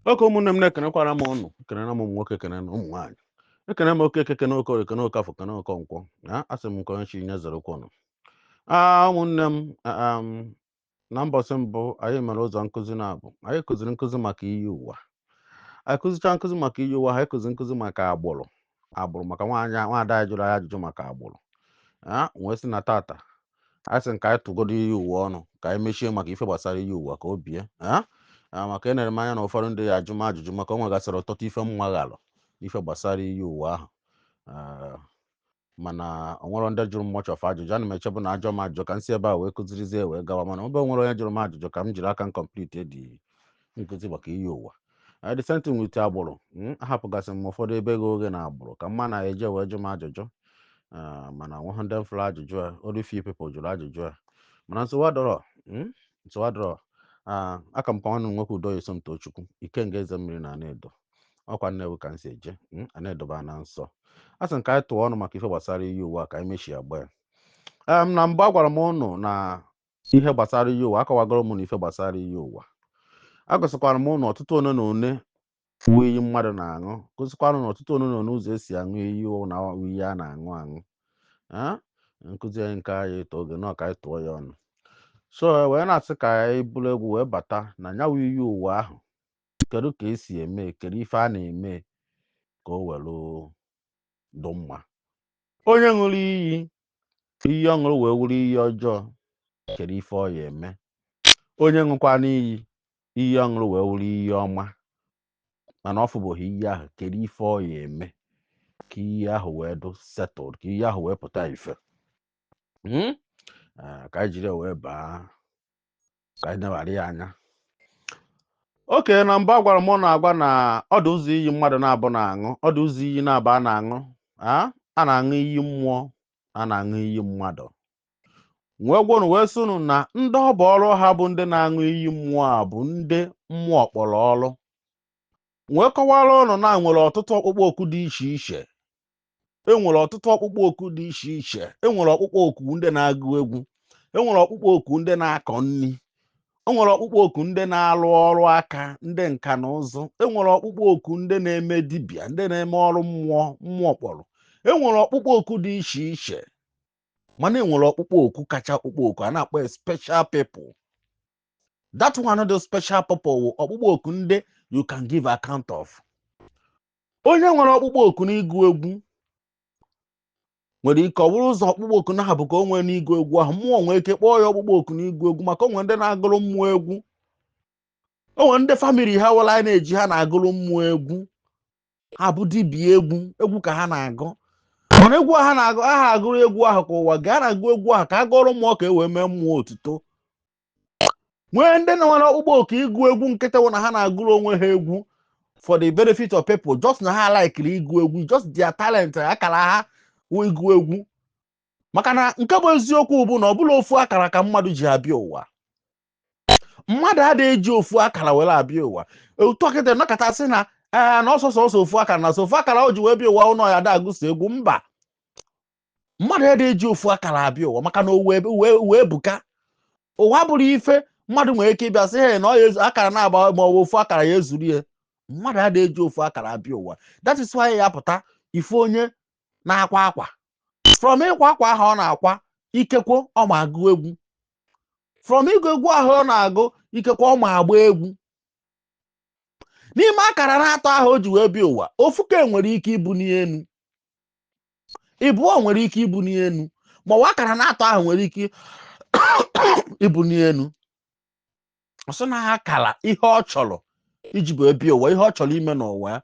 Oko ụmụnne m na-ekenekwara m ụnụ, ekene na m nwoke, ekene na ụmụ nwaanyị, ekene m oke ekene oke ekene oke afọ ekene oke nkwọ. Asị m nke onye chi nye zere kwụnụ. Ụmụnne m, na mbọsị mbụ anyị mere ụzọ nkụzi na-abụ anyị kụziri nkụzi maka Iyiuwa. Anyị kụzicha nkụzi maka Iyiuwa, anyị kụziri nkụzi maka agbụrụ maka nwaada anyị jụrụ anyị ajụjụ maka agbụrụ. Wee sị na tata anyị sị nke anyị tụgodo Iyiuwa ọnụ ka anyị mechie maka ife gbasara Iyiuwa ka o bie. Maka enere m anya na ụfọdụ ndị ya ajụ m ajụjụ maka o nwegasịrị ọtụtụ ife mma ghalụ ife gbasara Iyiuwa ahụ. Mana o nwere ndị jụrụ m much of ajụjụ. Ana m echebu na ajọ m ajụjụ ka m si ebe a wee kụzirizie wee gawa, mana ebe nwere onye jụrụ m ajụjụ ka m jiri aka m complete dị nkụzi maka Iyiuwa. The same thing with agbụrụ. Ahapụgasị m ụfọdụ ebe gị oge na agbụrụ ka mma na-eje wee jụ m ajụjụ. Mana 100 fụlụ ajụjụ a, only few people jụrụ ajụjụ a. Mana nsogbu adọrọ. Aka m ka nwanne m nwoke udoye somtochukwu, IKENGA ezemmiri na Anedo. Ọkwa nnewi ka m si eje, Anedo ba na nsọ. Asị m ka anyị tụọ ọnụ maka ife gbasara Iyiuwa ka anyị mechie agba ya. Na mbụ agwara m ụnụ na ihe gbasara Iyiuwa, akọwagoro m na ife gbasara Iyiuwa. Agụsịkwara m ụnụ ọtụtụ one na one uwe iyi mmadụ na-aṅụ, kụzikwara na ọtụtụ one na one ụzọ esi aṅụ iyi na iyi a na-aṅụ. Nkụzi anyị nke anyị eto oge nọ ka anyị tụọ ya ọnụ. So wee na-asị ka anyị bụrụ egwu wee bata na nyawa Iyiuwa ahụ, kedu ka esi eme, kedu ife a na-eme ka o welu dụ mma. Onye ṅụrụ iyi ọ ṅụrụ wee wuru iyi ọjọọ, kedu ife ọ ya eme. Onye ṅụkwana iyi ọ ṅụrụ wee wuru iyi ọma, mana ọ fụbụghị iyi ahụ, kedu ife ọ ya eme ka iyi ahụ wee dụ settled, ka iyi ahụ wee pụta ife. Ka anyị jiri wee baa ka anyị nebara ya anya. Oke, na mbụ agwara m na-agwa na ọdụ ụzọ iyi mmadụ na-abụ na-aṅụ, ọdụ ụzọ iyi na-abụ a na-aṅụ. A na-aṅụ iyi mmụọ, a na-aṅụ iyi mmadụ. Wee gwọnụ wee sụnụ na ndị ọ bụ ọrụ ha bụ ndị na-aṅụ iyi mmụọ a bụ ndị mmụọ kpọrọ ọrụ. Wee kọwara ụnụ na nwere ọtụtụ ọkpụkpọ oku dị iche iche. Enwere ọtụtụ ọkpụkpọ oku dị iche iche. Enwere ọkpụkpọ oku ndị na-agụ egwu, enwere ọkpụkpọ oku ndị na-akọ nri, enwere ọkpụkpọ oku ndị na-alụ ọrụ aka, ndị nka na ụzụ, enwere ọkpụkpọ oku ndị na-eme dibịa, ndị na-eme ọrụ mmụọ kpọrọ. Enwere ọkpụkpọ oku dị iche iche, mana enwere ọkpụkpọ oku kacha ọkpụkpọ oku a na-akpọ special people. That one the special people wụ ọkpụkpọ oku ndị you can give account of. Onye nwere ọkpụkpọ oku n'ịgụ egwu nwere ike ọ bụrụ ụzọ ọkpụkpọ oku na ha bụ ka o nwee n'ịgụ egwu ahụ, mmụọ nwere ike kpọọ ya ọkpụkpọ oku n'ịgụ egwu, maka o nwere ndị na-agụrụ mmụọ egwu. O nwere ndị famili ha wela anyị na-eji ha na-agụrụ mmụọ egwu, ha bụ dibịa egwu ka ha na-agụ. Mana egwu ha na-agụ, aha agụrụ egwu ahụ ka ụwa gaa na-agụ egwu ahụ ka a gụrụ mmụọ ka e wee mee mmụọ otuto. Nwee ndị na-nwere ọkpụkpọ oku ịgụ egwu nkịta wụ na ha na-agụrụ onwe ha egwu for the benefit of people, just na ha laikiri ịgụ egwu, just their talent, akara ha ịgụ egwu. Maka na nke bụ eziokwu bụ na ọ bụla ofu akara ka mmadụ ji abịa ụwa. Mmadụ adịghị eji ofu akara were abịa ụwa. Otu ọkịta nọkọta sị na ọsọsọ ofu akara na ofu akara o ji wee bịa ụwa ụnọ ya da agụso egwu. Mba, mmadụ adịghị eji ofu akara abịa ụwa, maka na wee buka. Ụwa bụrụ ife mmadụ nwere ike ịbịa sị he na akara na-agba ma ofu akara ya ezuru ya. Mmadụ adịghị eji ofu akara abịa ụwa. That is why ya pụta ife onye na-akwa akwa. From ịkwa akwa ahụ ọ na-akwa, ikekwe ọ ma agụ egwu. From ịgụ egwu ahụ ọ na-agụ, ikekwe ọ ma agba egwu. N'ime akara na-atọ ahụ o ji wee bịa ụwa, ofu ka nwere ike ibu n'elu, ịbụọ nwere ike ibu n'elu, ma ọ akara na-atọ ahụ nwere ike ibu n'elu. Ọsọ na ha kala ihe ọ chọrọ iji bụ bịa ụwa, ihe ọ chọrọ ime n'ụwa.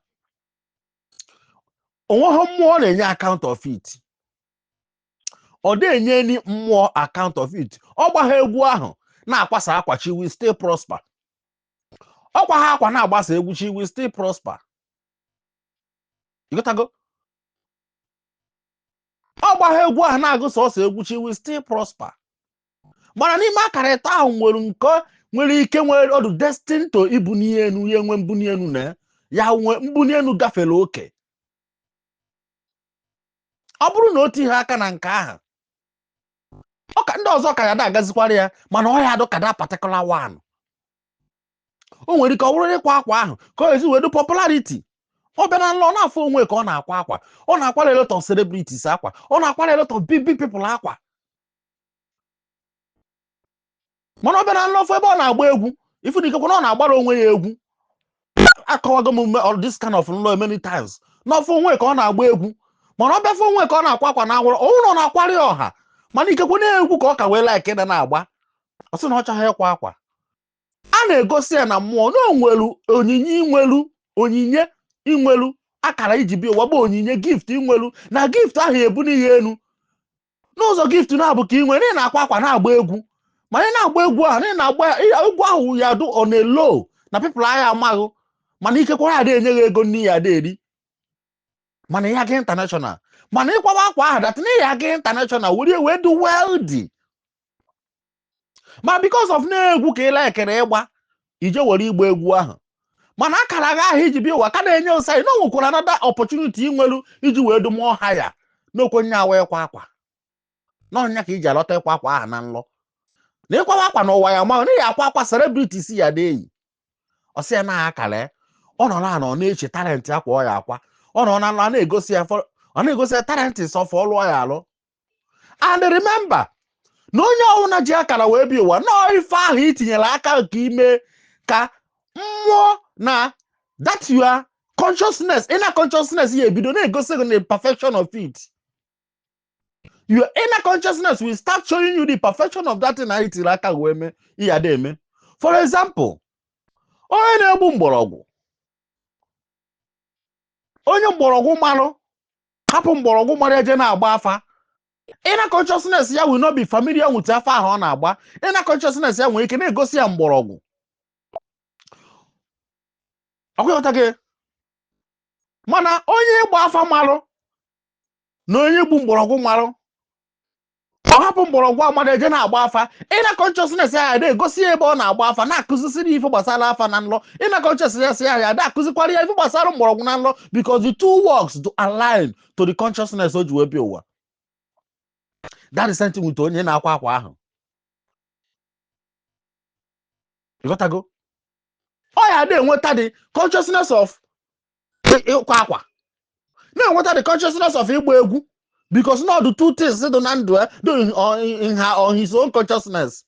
Onweghị mmụọ na-enye account of it. Ọ na-enye ni mmụọ account of it. Ọ gbagha egwu ahụ na-akwasa akwa, she will still prosper. Ọ gbagha akwa na-agbasa egwu, she will still prosper. Ịghọtago? Ọ gbagha egwu ahụ na-agụ sọsọ egwu, she will still prosper. Mana n'ime akara ịtọ ahụ nwere nke nwere ike nwere ọdụ destined to ibuni enu, ya enwe mbuni enu na ya nwe mbuni enu gafere oke. Ọ bụrụ na o tighị aka na nke ahụ, ọ ka ndị ọzọ ka ya na-agazikwara ya, mana ọ ya adụ ka that particular one. o nwere ike ọ bụrụ ịkwa akwa ahụ ka o ezi wee do popularity. Ọ bịa na nlọ n'afọ onwe ka ọ na-akwa akwa, ọ na-akwara a lot of celebrities akwa, ọ na-akwara a lot of big people akwa. Mana ọ bịa na nlọfọ ebe ọ na-agba egwu, ifu dike kwa ọ na-agbara onwe ya egwu. Akọwago m all this kind of nlọ many times. N'ọfọ onwe ka ọ na-agba egwu, mana ọ bịafọ onwe ka ọ na-akwa akwa na-agwụrụ ọnwụ na akwari ọha, mana ikekwe na-egwu ka ọ ka wee like na na-agba. Ọ sị na ọ chọghị ịkwa akwa. A na-egosi ya na mmụọ na onwelu onyinye inwelu akara iji bịa ụwa bụ onyinye gift inwelu, na gift ahụ ebu n'ihe enu n'ụzọ gift na-abụ ka inwe ị na-akwa akwa na-agba egwu, mana ị na-agba egwu ahụ ị na-agba egwu ahụ ya do on a low na people agha amaghị, mana ikekwe ya enye gị ego n'ihi ya eri, mana ya ga international, mana ịkwawa akwa ahụ dat n'ihi ya ga international wee do wealthy. Ma because of na-egwu ka ị lekere ịgba ije were igba egwu ahụ, mana akara gị ahụ iji bịa ụwa ka na-enye ụsa na onwekwara another opportunity inwelu iji wee do more higher n'okwenye awa ịkwa akwa. N'ọnya ka iji alọta ịkwa akwa ahụ na nlọ. Na ịkwawa akwa n'ụwa ya ma n'ihi akwa akwa celebrities ya deyi. Ọ sị ya na akara ọ nọ na ọ na-eche talent akwa ọ ya akwa. Ọ nọ na nlọ na-egosi ya talent sọfọ ọlụ ya alụ. And remember na onye ọwụna ji akara wee bịa ụwa nọọ ife ahụ itinyere aka nke ime ka mmụọ na that your consciousness, inner consciousness ya ebido na-egosi gị the perfection of it. Your inner consciousness will start showing you the perfection of that thing na itiri aka wee mee ihe ada eme. For example, onye na-egbu mgbọrọgwụ, onye mgbọrọgwụ marụ hapụ mgbọrọgwụ mara eje na-agba afa, inner consciousness ya will not be familiar with afa ahụ ọ na-agba. Inner consciousness ya nwere ike na-egosi ya mgbọrọgwụ. Ọkụghọta gị, mana onye ịgba afa marụ na onye igbu mgbọrọgwụ marụ ọ hapụ mgbọrọgwụ amara eje na-agba afa, inner consciousness ya na-egosi ebe ọ na-agba afa na-akụzisiri ife gbasara afa na nlọ. Inner consciousness ya na-akụzikwara ya ife gbasara mgbọrọgwụ na nlọ because the two works do align to the consciousness o ji wee bịa ụwa. That is something with onye na-akwa akwa ahụ. Ịghọtago? Ọ ya na-enweta the consciousness of ịkwa akwa, na-enweta the consciousness of ịgba egwu because now the two things do na ndụ do in her or his own consciousness.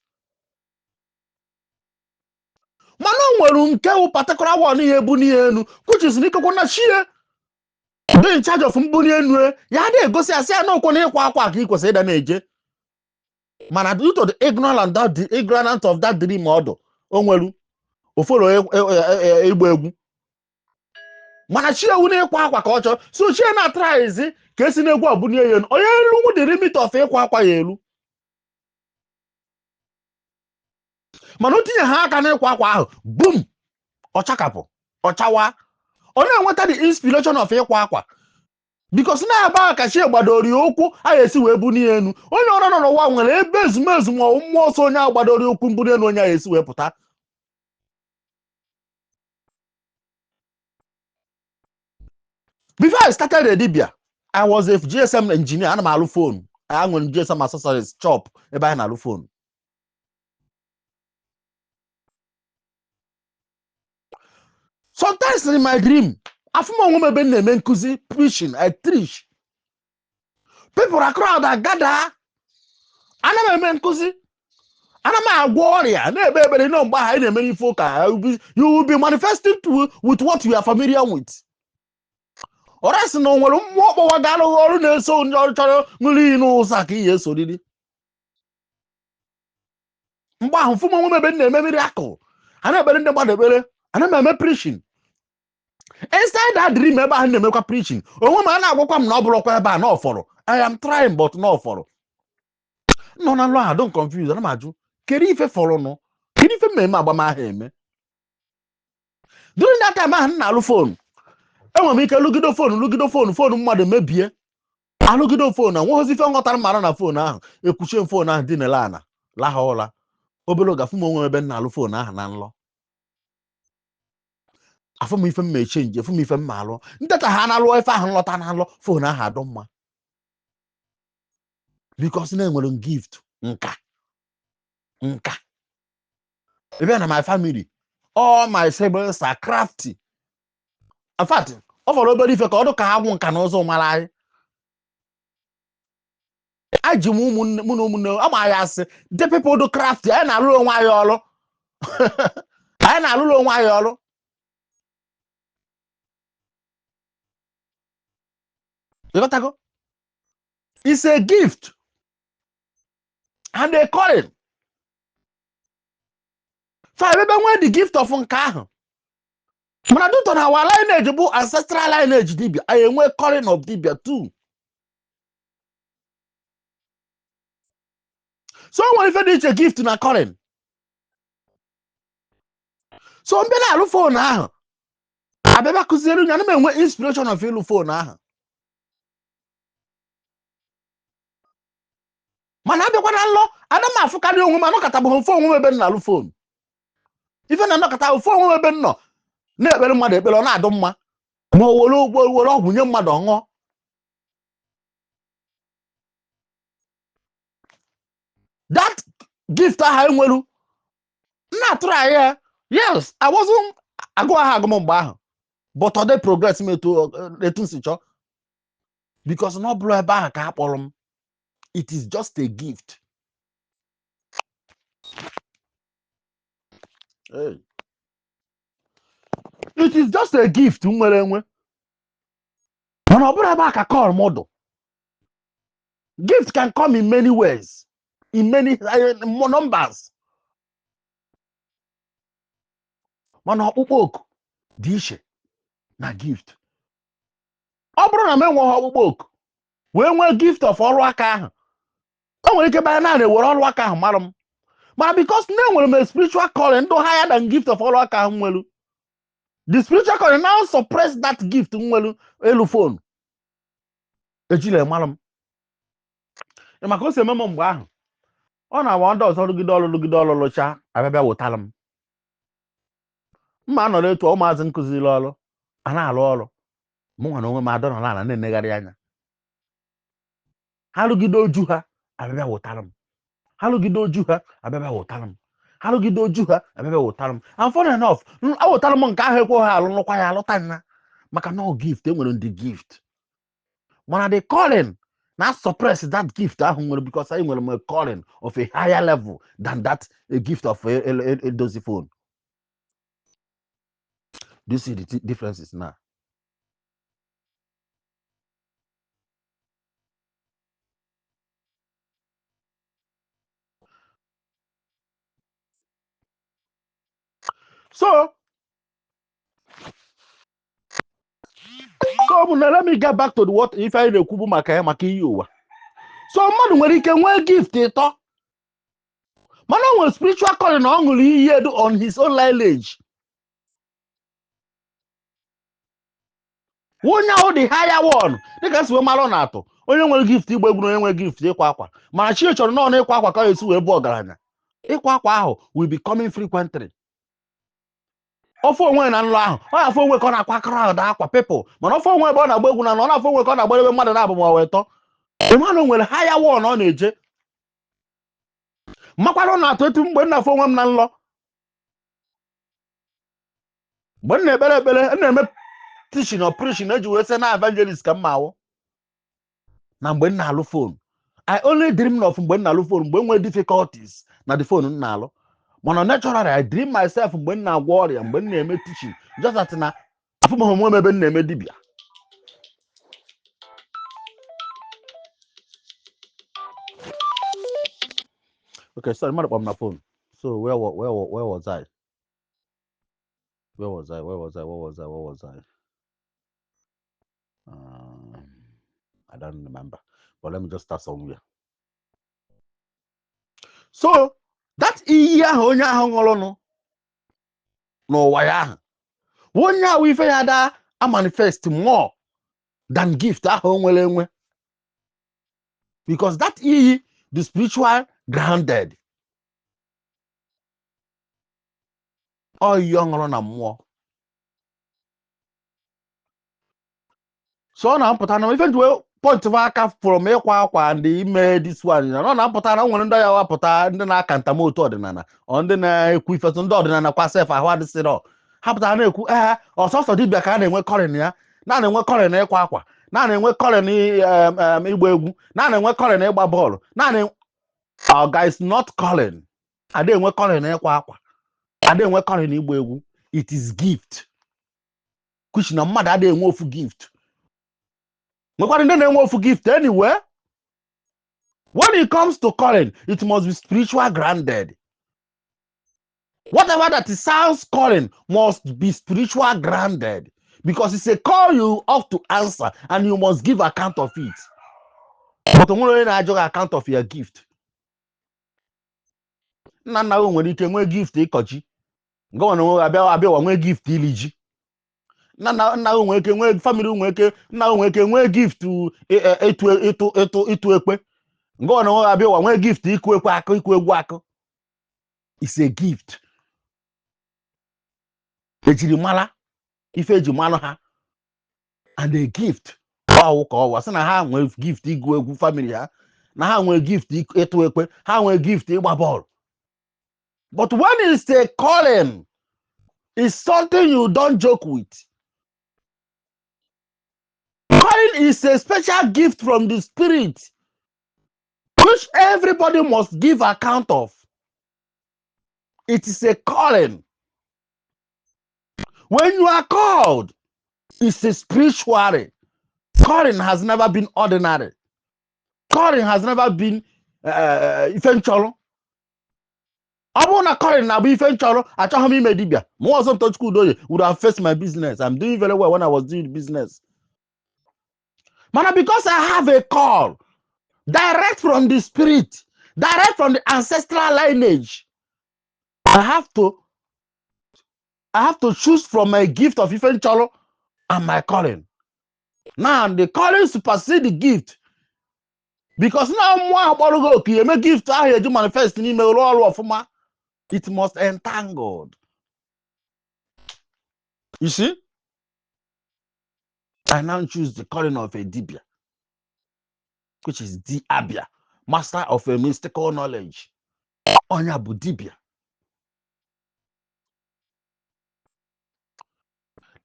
Mana o nwere nke wụ particular one ihe bu n'ihe enu which is n'ikekwe na chie do in charge of mbuli enu ya na-egosi asị ya na okwu na ịkwa akwa ka ị kwesịrị ịda na-eje. Mana due to the ignorant of that dream ọdụ o nwere ofolo igba egwu, mana chi ewu na-ịkwa akwa ka ọ chọọ so chi na-atraizi ka esi na-egwu abụnye ya elu onye elu nwu the limit of ịkwa akwa ya elu. Mana o tinye ha aka n'ịkwa akwa ahụ boom ọchakapụ ọchawa, ọ na-enweta the inspiration of ịkwa akwa because na-aba ka chi gbadori okwu a ga-esi wee bunye elu. Onye ọrụ nọ n'ụwa nwere ebe ezumezu ma mmụọ ọsọ onye agbadori okwu mbunye elu onye a ga-esi wee pụta. Before I started the dibia, I was a GSM engineer. Ana m alụ phone. I nwere GSM accessories shop ebe anyị na-alụ phone. Sometimes in my dream, after my woman been name nkuzi preaching, I preach. People are crowd that gather. Ana m eme nkuzi. Ana m agwọ ọrịa na ebe ebe no mgbe ha na-eme ife ụka. You will be manifesting with what you are familiar with. Ọrịa na nwere mmụọ kpọwa ga-alụ ọrụ na-eso onye ọrụ chọrọ ṅụrụ iyi n'ụzọ ka ihe esoriri. Mgbe ahụ fụ m ebe na-eme miracle. Ana ekpere ndị mmadụ ekpere. Ana m eme preaching. Inside that dream ebe ahụ na-emekwa preaching. Onwe m a na-agwakwa m na ọ bụrụkwa ebe a na ọfọrọ. I am trying but na ọfọrọ. Nọ na nlọ ahụ don't confuse. Ana m ajụ kedu ife fọrọ nụ? Kedu ife mmemme agbamahụ eme? During that time ahụ na-alụ phone. Enwere m ike lụgido phone mmadụ mebie. Alụgido phone a nweghịzi ife nghọtara mara na phone ahụ ekwuchie phone ahụ dị n'ele ana laha ụla. Obere oge afụ m onwe ebe m na-alụ phone ahụ na nlọ. Afụ m ife m echenji, afụ m ife m alụ. Nteta ha na-alụ ife ahụ nlọta na nlọ phone ahụ adọ mma. Because na enwere m gift nka. Ebe na my family All my siblings are crafty. In fact, ọ fọrọ obere ife ka ọ dị ka ha gwụ nka na ụzọ mara anyị. Aji m ụmụnne mụ na ụmụnne ama ya asị, the people do crafty, anyị na-alụrụ onwe anyị ọrụ. Anyị na-alụrụ onwe anyị ọrụ. You got to go? It's a gift. And they call it. So I remember when the gift of nke ahụ. Mana do to our lineage bụ ancestral lineage dibia. I enwe calling of dibia too. So when if they a gift na calling. So mbe na alụ phone ahụ. Abeba kụziere nya na m enwe inspiration of ịlụ phone ahụ. Mana abịakwa na nlọ, ana m afụkarị onwe m anọkọta bụ phone onwe ebe na alụ phone. Ife na anọkọta phone onwe ebe nọ. Na-ekpere mmadụ ekpere ọ na-adụ mma. Ma o were ọgwụ nye mmadụ ọṅụọ. That gift ahụ enwelu. Na-atụrụ ya. Yes, I wasn't agụ aha agụ m mgbe ahụ. But ọ dị progress m etu nsi chọ. Because na ọ bụrụ ebe ahụ ka a kpọrọ m. It is just a gift. Hey. It is just a gift nwere enwe. Mana ọ bụrụ ebe a ka call model. Gift can come in many ways. In many numbers. Mana ọkpụkpọ oku dị iche na gift. Ọ bụrụ na m enweghị ọkpụkpọ oku wee nwee gift of ọrụ aka ahụ, o nwere ike banye naanị were ọrụ aka ahụ mara m. Mana because na enwere m a spiritual calling do higher than gift of ọrụ aka ahụ nwelu. The spiritual calling now suppress that gift nwelu elu phone. Ejile mara m. Maka o si eme m mgbe ahụ. Ọ na-awa ndị ọzọ rụgide ọrụ lụcha abịa wụtara m. Mma anọrọ etu ụmụazị nkụziri ọrụ a na-alụ ọrụ. Mụ nwa na onwe m adọrọ n'ala na-enegharị anya. Ha rụgide oju ha abịa wụtara m. Ha rụgide oju ha abịa wụtara m. Ha rụgide oju ha abịa wụtara m. And funny enough, awụtara m nke ahụ ekwe ha alụnụkwa ya alụta nna. Maka na gift enwere ndị gift. Mana the calling na suppress that gift ahụ nwere because I nwere a calling of a higher level than that a gift of a dozy phone. Do you see the differences now? So let me get back to the what if I na-ekwubu maka ya maka Iyiuwa. So mmadụ nwere ike nwee gift ịtọ. Mana o nwere spiritual calling na ọ ṅụrụ iyi on his own lineage. Onye ahụ the higher one. Dịka si wee mara ọ na-atụ. Onye nwere gift igba egwu na onye nwere gift ịkwa akwa. Mana chi chọrọ na ọ na-ịkwa akwa ka ọ esi wee bụ ọgaranya. Ịkwa akwa ahụ will be coming frequently. Ofe onwe na nlọ ahụ, ọ na-afọ onwe ka ọ na-akwa crowd akwa people. Mana ofe onwe ebe ọ na-agba egwu na ọ na-afọ onwe ka ọ na-agba ebe mmadụ na-abụ ma ọ wee tọ. Mmadụ nwere higher one ọ na-eje. Makwara na-atụ etu mgbe nna afọ onwe m na nlọ. Mgbe m na-ekpere ekpere, na-eme teaching or preaching eji wee sị na evangelist ka m ma awụ. Na mgbe m na-alụ phone. I only dream of mgbe m na-alụ phone mgbe m nwee difficulties na the phone m na-alụ. Mana naturally I dream myself mgbe m na-agwọ ọrịa mgbe m na-eme teaching just that na afọ m onwe m ebe m na-eme dibia. Okay, sorry, mmadụ kpọrọ m na phone. So where was I? Where was I? I don't remember. But let me just start somewhere. So that iyi ahụ onye ahụ ṅụrụ n'ụwa ya ahụ. Onye ahụ ife ya da a manifest more than gift ahụ nwere enwe. Because that iyi the spiritual grounded. Ọ iyi ọ ṅụrụ na mmụọ. So ọ na-apụta na ife point aka from ịkwa akwa and ime this one nọ na-apụta na nwere ndị ya wapụta ndị na-aka ntamotu ọdịnala ọ ndị na-ekwu ifetu ndị ọdịnala kwa sef ahụ adịsịrọ ha pụtara na-ekwu ọsọsọ dibịa ka a na-enwe kọrin ya na-enwe kọrin ịkwa akwa na-enwe kọrin ịgba egwu na-enwe kọrin ịgba bọọlụ guys not calling ada enwe kọrin ịkwa akwa ada enwe kọrin ịgba egwu it is gift kuchi na mmadụ ada enwe ofu gift nwekwara ndị na-enwe ofu gift anyway. When it comes to calling, it must be spiritual grounded. Whatever that sounds calling must be spiritual grounded, because it's a call you ought to answer and you must give account of it. But when I give account of your gift, nna nwere ike nwee gift ịkọchi ngọ abịa nwee gift ili ji nna nwere ike nwee family nwere ike nna nwere ike nwee gift ịtụ ekwe ngọ na abịa nwee gift ikwu ekwe akụ ikwu egwu akụ. It's a gift. Ejiri mara ife eji mara ha and a gift ọwụ ka ọwa sị na ha nwee gift igwu egwu family ha na ha nwee gift ịtụ ekwe ha nwee gift ịgba bọọlụ. But when it's a calling, it's something you don't joke with. Calling is a special gift from the spirit which everybody must give account of. It is a calling. When you are called, it's a spiritual. Calling has never been ordinary. Calling has never been eventual. I want to call na be eventual. I told him ime dibia. More somtochukwu udoye would have faced my business. I'm doing very well when I was doing business. Man, because I have a call direct from the spirit, direct from the ancestral lineage, I have to choose from my gift of eventual and my calling. Now the calling supersedes the gift. Because now more gift to manifest in email. It must entangled. You see? I now choose the calling of a dibia, which is the abia, master of a mystical knowledge. Onyabu dibia.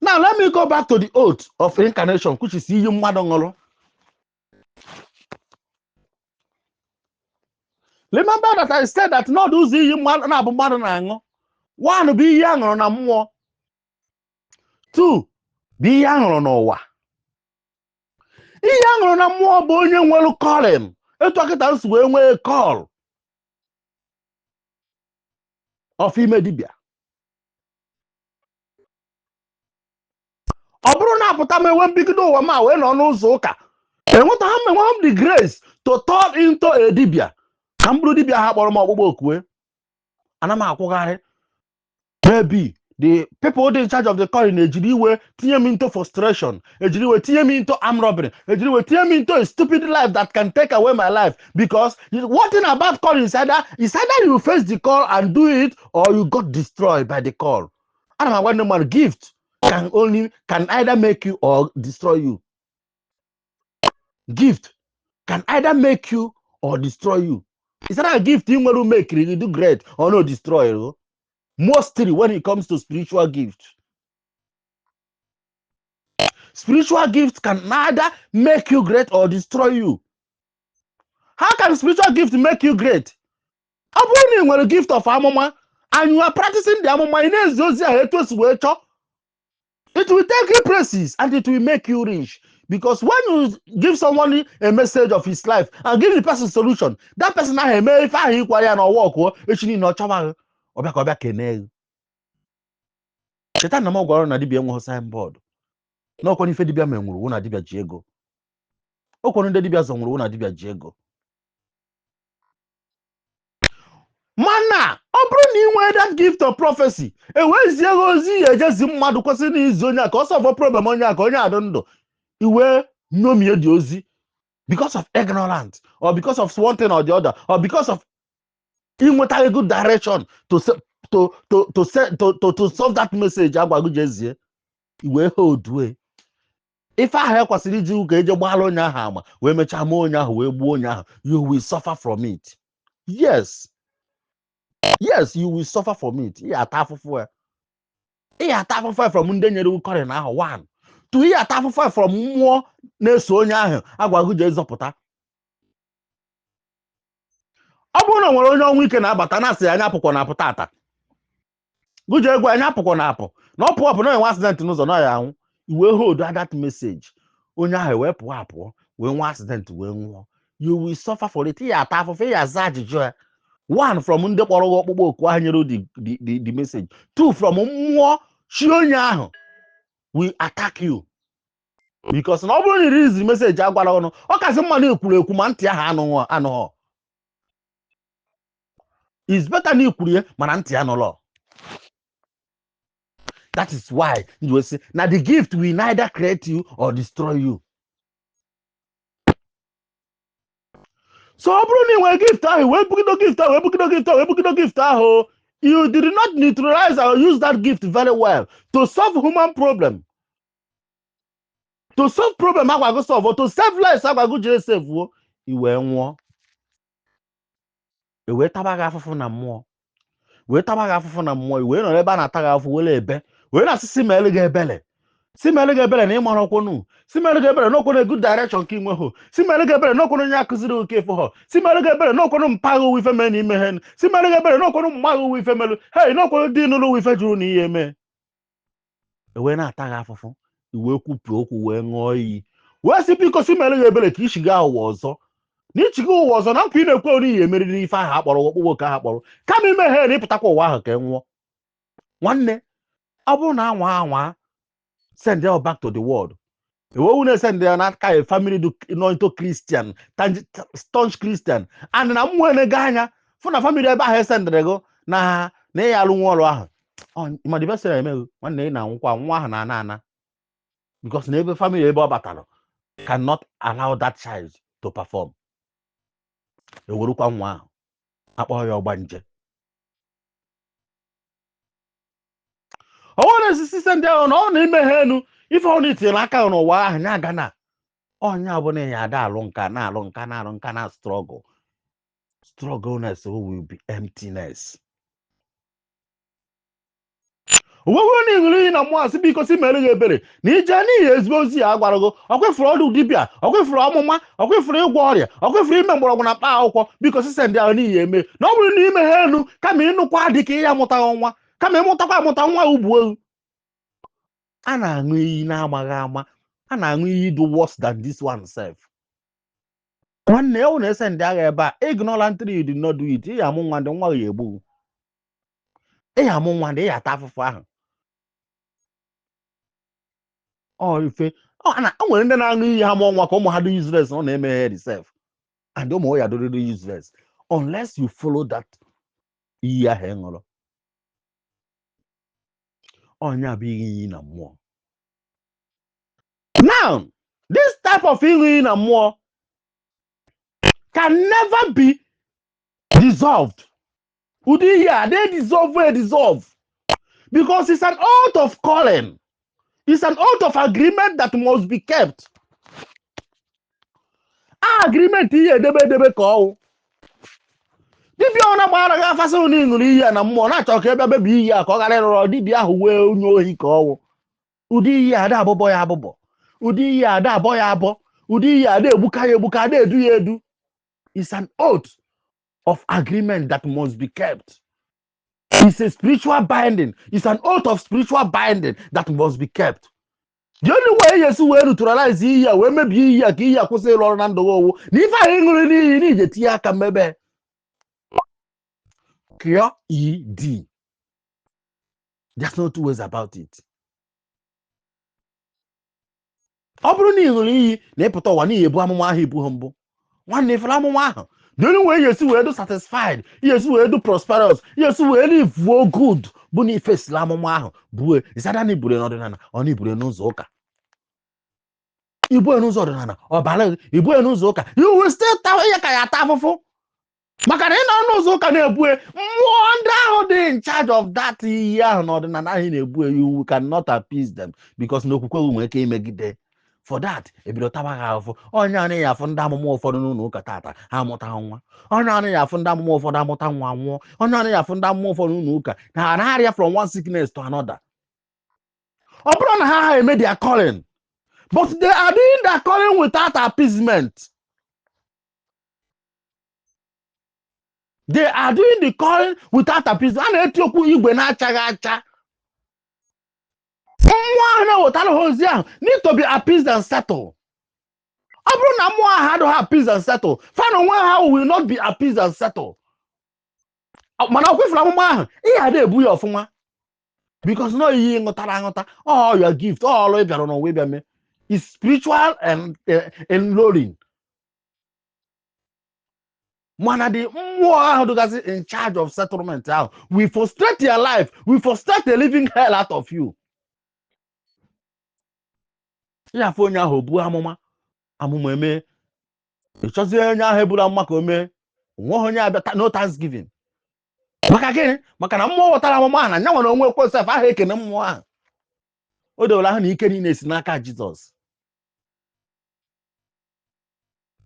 Now let me go back to the oath of reincarnation, which is Iyiuwa. Remember that I said that not do Iyiuwa. One, be young on a more. Two, be young on a young on a more bonny well call him. A talk it us when we call of female dibia. Obrona putame when big do ma when on Zoka. And what have the grace to turn into a dibia. Kambru dibia have or more. And I'm maybe the people in charge of the calling Ejiriwe tear me into frustration, Ejiriwe tear me into armed robbery, Ejiriwe tear me into a stupid life that can take away my life. Because one thing about calling is either you face the call and do it, or you got destroyed by the call. And I'm one man gift can either make you or destroy you. Gift can either make you or destroy you. Is that a gift you want to make you do great or no destroy you? Mostly when it comes to spiritual gifts. Spiritual gifts can neither make you great or destroy you. How can spiritual gift make you great? When you a gift of amoma and you are practicing the amoma, it will take you places and it will make you rich. Because when you give someone a message of his life and give the person solution, that person may find him or walk, Chetan na gwara na dibia enwe signboard. Na okwo ife dibia menwuru na dibia ji ego. Okwo ndị dibia zonwuru na dibia ji ego. Mana, ọ bụrụ na inwe that gift of prophecy, ewezie ozi ejezi mmadụ kwesị na izu onye ka ọ solve problem onye ka onye adụ ndụ. Iwe nomie di ozi because of ignorance or because of one thing or the other or because of inweta a good direction to solve that message agwagu jezie iwe hold way. ife ahụ ekwesịrị iji ụka eje gbaala onye ahụ ama wee mechaa mee onye ahụ wee gbuo onye ahụ, you will suffer from it. Yes, you will suffer from it. Ị ata afụfụ ya. Ị ata afụfụ ya from ndị nyere kọrin ahụ, one. To ị ata afụfụ ya from mmụọ na-eso onye ahụ agwaghị je zọpụta. Ọ bụrụ na nwere onye ọnwụ ike na-abata na-asị anya apụkwa na apụ tata, gụje egwu anya apụkwa na apụ na ọ pụọ apụ na enwe accident n'ụzọ na ya anwụ, iwe hold that message, onye ahụ wee pụọ apụọ wee nwee accident wee nwụọ, you will suffer for it. Ị ya ata afụfụ, ị ya aza ajụjụ ya. One, from ndị kpọrọ gị ọkpụkpọ oku ahụ nyere the message. Two, from mmụọ chi onye ahụ will attack you. Because na ọ bụrụ na irizi message agwara ọnụ, ọ kasị mma na ekwuru ekwu ma ntị ahụ anụghọ. It's better na ikwuru ya mana ntị anụlọ. That is why you will say, now the gift will neither create you or destroy you. So ọ bụrụ na ị nwere gift ahụ, wee bugido gift ahụ, wee bugido gift ahụ, wee bugido gift ahụ, you did not neutralize or use that gift very well to solve human problem. To solve problem agwago solve, to save lives agwago jere save wo, i wee nwụọ. E wee taba gị afụfụ na mmụọ. Wee taba gị afụfụ na mmụọ, i wee nọrọ ebe a na-ata gị afụfụ wele ebe. Wee na-asị si meele gị ebele. Si meele gị ebele na ịmara ọkwụnụ. Si meele gị ebele n'okwu na good direction ka inwe hụ. Si meele gị ebele n'okwu onye akụziri oke efe hụ. Si meele gị ebele n'okwu mpaghara uwe ife mee n'ime hen. Si meele gị ebele n'okwu mmaghara uwe ife melu. Hey, n'okwu dị n'ụlọ uwe ife juru na ihe eme. E wee na-ata gị afụfụ, i wee kwupụ okwu wee ṅụọ iyi. Wee sị biko si meele gị ebele ka ichiga ụwa ọzọ. Na ichiga ụwa ọzọ na nkwa ị na-ekwe ori ihe emeriri ife ahụ akpọrọ ọkpụkpọ oke ahụ akpọrọ. Kama ime he na ịpụtakwa ụwa ahụ ka ị nwụọ. Nwanne, ọ bụrụ na anwa send them back to the world. The one who send them not kind of family do no into Christian, staunch Christian. And na mwene ganya for na family ebe ahụ send go na ya alụ nwa ọrụ ahụ. Oh, ma the best thing eme nwanne na nwa ahụ na ana. Because na ebe family ebe ọ batara cannot allow that child to perform. E werukwa nwa ahụ akpọ ya ọgbanje. Ọ na-esisi send ya na ọ na-ime ha enu ife ọ na-etinye aka n'ụwa ahụ nya gana. Onya bụ na ya ada alụ nka na struggle. Struggleness will be emptiness. Owewe na ịṅụrụ iyi na mmụọ asị biko si mere gị ebere na ije n'ihi ezigbo ozi ya agwara gị, ọkwefuru ọdụ dibịa, ọkwefuru ọmụma, ọkwefuru ịgwọ ọrịa, ọkwefuru ime mgbọrọgwụ na mkpa akwụkwọ, biko si send ahụ n'ihi eme na ọ bụrụ na ime ha enu kama ịnụkwa dị ka ihe amụtaghị nwa, kama ịmụtakwa amụta nwa ugbu ewu. A na-aṅụ iyi na-amaghị ama, a na-aṅụ iyi do worse than this one self. Nwanne ya na-ese ndị agha ebe a, ignorantly you did not do it. Ị ya amụ nwa ndị nwa ya egbu. Ị ya amụ nwa ndị ya ata afụfụ ahụ. Ọ ife nwere ndị na-aṅụ iyi ha mụọ nwa ka ụmụ ha dị useless, ọ na-eme ha herself. And ụmụ ya dịrị useless unless you follow that iyi ahụ ṅụrụ. Onye abụ iyi na mmụọ. Now, this type of iyi na mmụọ can never be dissolved. Udiya, they dissolve. Because it's an oath of calling. It's an oath of agreement that must be kept. Agreement here, debe ka ọwụ. Dibịa ọ na-agbara gị afasị na ịṅụrụ iyi na mmụọ na-achọ ka ebe bebi iyi a ka ọ ghara ịrụrụ dibịa ahụ wee onye ohi ka ọwụ. Ụdị iyi ada abụbọ ya abụbọ. Ụdị iyi ada abọ ya abọ. Ụdị iyi ada egbuka ya egbuka, ada edu ya edu. It's an oath of agreement that must be kept. It's a spiritual binding. It's an oath of spiritual binding that must be kept. The only way yes we neutralize iyi a wee mebie iyi a ka iyi a kwụsị ịrụ ọrụ na ndụ owu na ife anyị ṅụrụ n'iyi n'ije tinye aka mmebe. Cure ED. There's no two ways about it. Ọ bụrụ na ị ṅụrụ iyi na ịpụta ụwa n'ihi ebu amụma ahụ ibu ha mbụ. Nwanne ifere amụma ahụ. The only way yes we do satisfied, yes we do prosperous, yes we live good bụ na ife sila amụma ahụ bụ isada na ibure n'ọdịnala ọ na ibure n'ụzọ ụka. Ibue n'ụzọ ọdịnala ọ bara ibue n'ụzọ ụka, you will still tawa ya ka ya ata afụfụ. Maka na ị nọ n'ụzọ ụka na-ebue mmụọ ndị ahụ dị in charge of that iyi ahụ n'ọdịnala ahụ na-ebue, you cannot appease them because na okwukwe nwere ike imegide. For that, ebido tawa ha afọ. Onye anaghị afọ ndị amụma ụfọdụ n'ụlọ ụka tata ha amụta nwa. Onye anaghị afọ ndị amụma ụfọdụ amụta nwa nwụọ. Onye anaghị afọ ndị amụma ụfọdụ n'ụlọ ụka na ha na-arịa from one sickness to another. Ọ bụrụ na ha eme their calling, but they are doing their calling without appeasement. They are doing the calling without appeasement. A na-eti okwu igwe na-achaghị acha. Mmụọ ahụ na-ewetara ha ozi ahụ need to be appeased and settled. Ọ bụrụ na mmụọ ahụ adịghị appeased and settled, fan onwe ha will not be appeased and settled. Mana ọkwefuru amụma ahụ ihe ada ebu ya ọfụma, because no iyi nghọtara aghọta. All your gift, all ọrụ ị bịara n'ụwa ịbịa mee is spiritual and enrolling. Mana the mmụọ ahụ dịgasị in charge of settlement ahụ we frustrate your life, we frustrate the living hell out of you. Ya afọ onye ahụ obu amụma eme ịchọzie onye ahụ eburu amụma ka o mee nweghị onye abịa no thanksgiving. Maka gịnị? Maka na mmụọ ghọtara amụma ahụ na nya nwere onwe kwesef ahụ ekene mmụọ ahụ. O dewere ahụ na ike niile si n'aka Jizọs.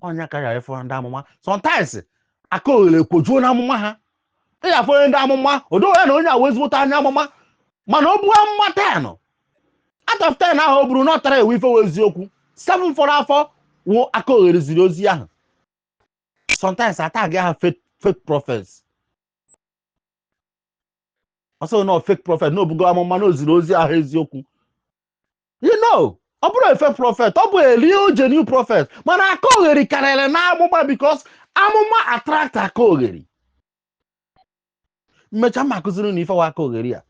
Onye aka ya efọ ndị amụma sometimes aka oghere kwojuo na amụma ha. Ị ya afọ ndị amụma odowe na onye a wezigbote anya amụma mana o buo amụma 10 out of 10 ahụ o buru n'ọtara ewe ife eziokwu 7 fọrọ afọ wụ aka oghere ziri ozi ahụ. Sometimes atag ha fake prophets. Also no fake prophet no bugo amụma no ziri ozi ahụ eziokwu. You know, ọ bụrụ a fake prophet, ọ bụ a real genuine prophet. Mana aka oghere karịrị na amụma because amụma attract aka oghere. Mmecha ma akụziri na ife wa aka oghere ya.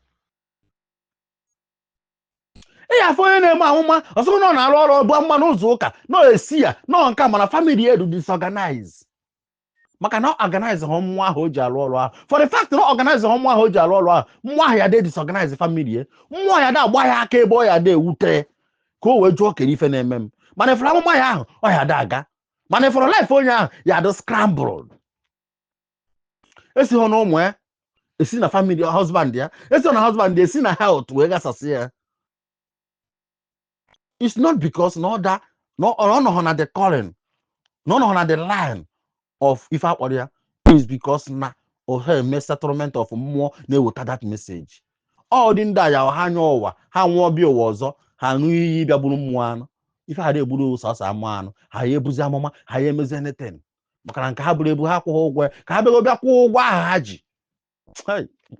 Ị afọ onye na-eme amụma ọsọ na ọ na-arụ ọrụ bụ amụma n'ụzọ ụka no esi ya no nke mana family edu disorganize. Maka na organize ha mmụọ ahụ o ji arụ ọrụ ahụ. For the fact na organize ha mmụọ ahụ o ji arụ ọrụ ahụ, mmụọ ahụ ya dị disorganize family mmụọ ya dị agba ya aka ebe ọ ya dị ewute ka o wee jụọ kere ife na-eme m. Mana ifuru amụma ya ahụ ọ ya dị aga. Mana ifuru life onye ahụ ya dị scrambled. Esi hụ na ụmụ ya esi na family husband ya esi na husband ya esi na health wee gasasị ya. It's not because no that no on the calling no on the line of ife akpọrọ ya is because na ohe me settlement of mmụọ na-eweta that message. All dị ndị a ya ha anya ụwa ha nwụọ bịa ụwa ọzọ ha ṅụ iyi bịa gburu mmụọ anụ ife ha na-egburu sọsọ amụ anụ ha ya ebuzi amụma ha ya emezi anything maka na nke ha buru ebu ha kwụghị ụgwọ ka ha bịa kwụọ ụgwọ ahụ ha ji.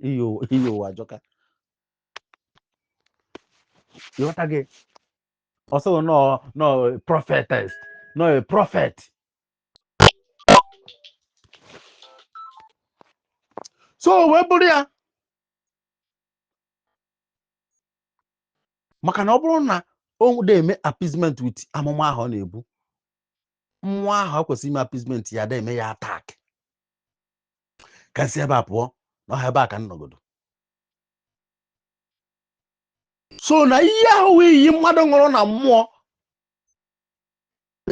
Iyiuwa ajọka. Ịghọta gị ọsọ no prophetess no a prophet. So wee bụrụ ya maka na ọ bụrụ na o na-eme appeasement with amụma ahụ ọ na-ebu mmụọ ahụ kwesịrị ime appeasement ya da-eme ya attack ka si ebe a pụọ na ọha ebe a ka nnọgodo. So na ihe ahụ iyi mmadụ ṅụrụ na mmụọ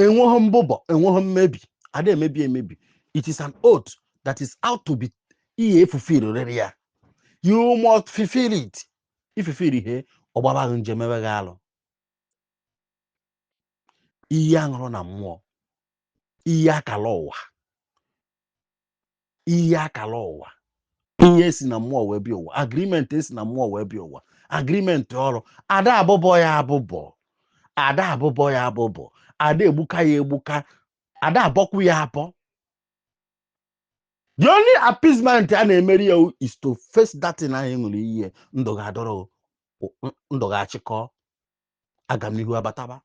enweghị mbụbọ enweghị mmebi ada emebi. It is an oath that is out to be ihe fulfill rere ya. You must fulfill it. If you feel ihe ọgbaba ahụ njem eweghị alụ. Ihe aṅụrụ na mmụọ ihe akala ụwa ihe esi na mmụọ wee bịa ụwa agreement esi na mmụọ wee bịa ụwa agreement ọrụ ada abụbọ ya abụbọ ada egbuka ya egbuka ada abọkwu ya abọ. The only appeasement a na-emeri ya is to face that thing ahụ enwere ihe ndụ ga-adọrọ ndụ ga-achịkọ aga m n'ihu abataba.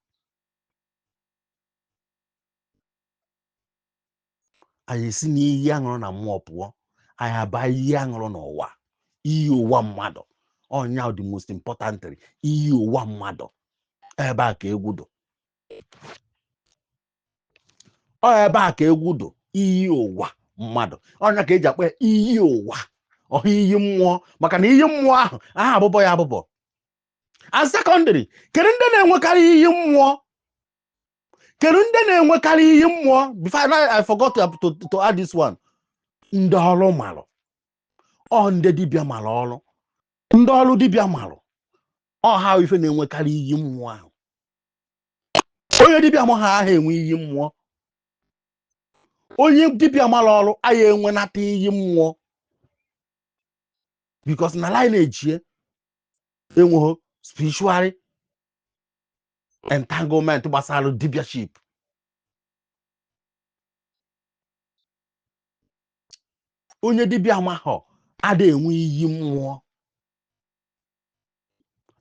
Anyị esi n'ihe aṅụrụ na mmụọ pụọ anyị aba ihe aṅụrụ n'ụwa iyi ụwa mmadụ ọnya the most important iyi ụwa mmadụ ebe a ka egwu dụ iyi ụwa mmadụ ọnya ka eji akpọ iyi ụwa ọha iyi mmụọ maka na iyi mmụọ ahụ aha abụbọ ya abụbọ. And secondary kedu ndị na-enwekarị iyi mmụọ before I forgot to add this one. Ndị ọrụ malụ ndị dibịa malụ ọrụ ndị ọrụ dibịa malụ ha ife na-enwekarị iyi mmụọ ahụ. onye dibịa ma ha enwe iyi mmụọ. Onye dibịa mara ọrụ aya enwenata iyi mmụọ, because na lineage enweghị spiritual entanglement gbasara dibiaship. Onye dibịa mahọ ada enwe iyi mmụọ.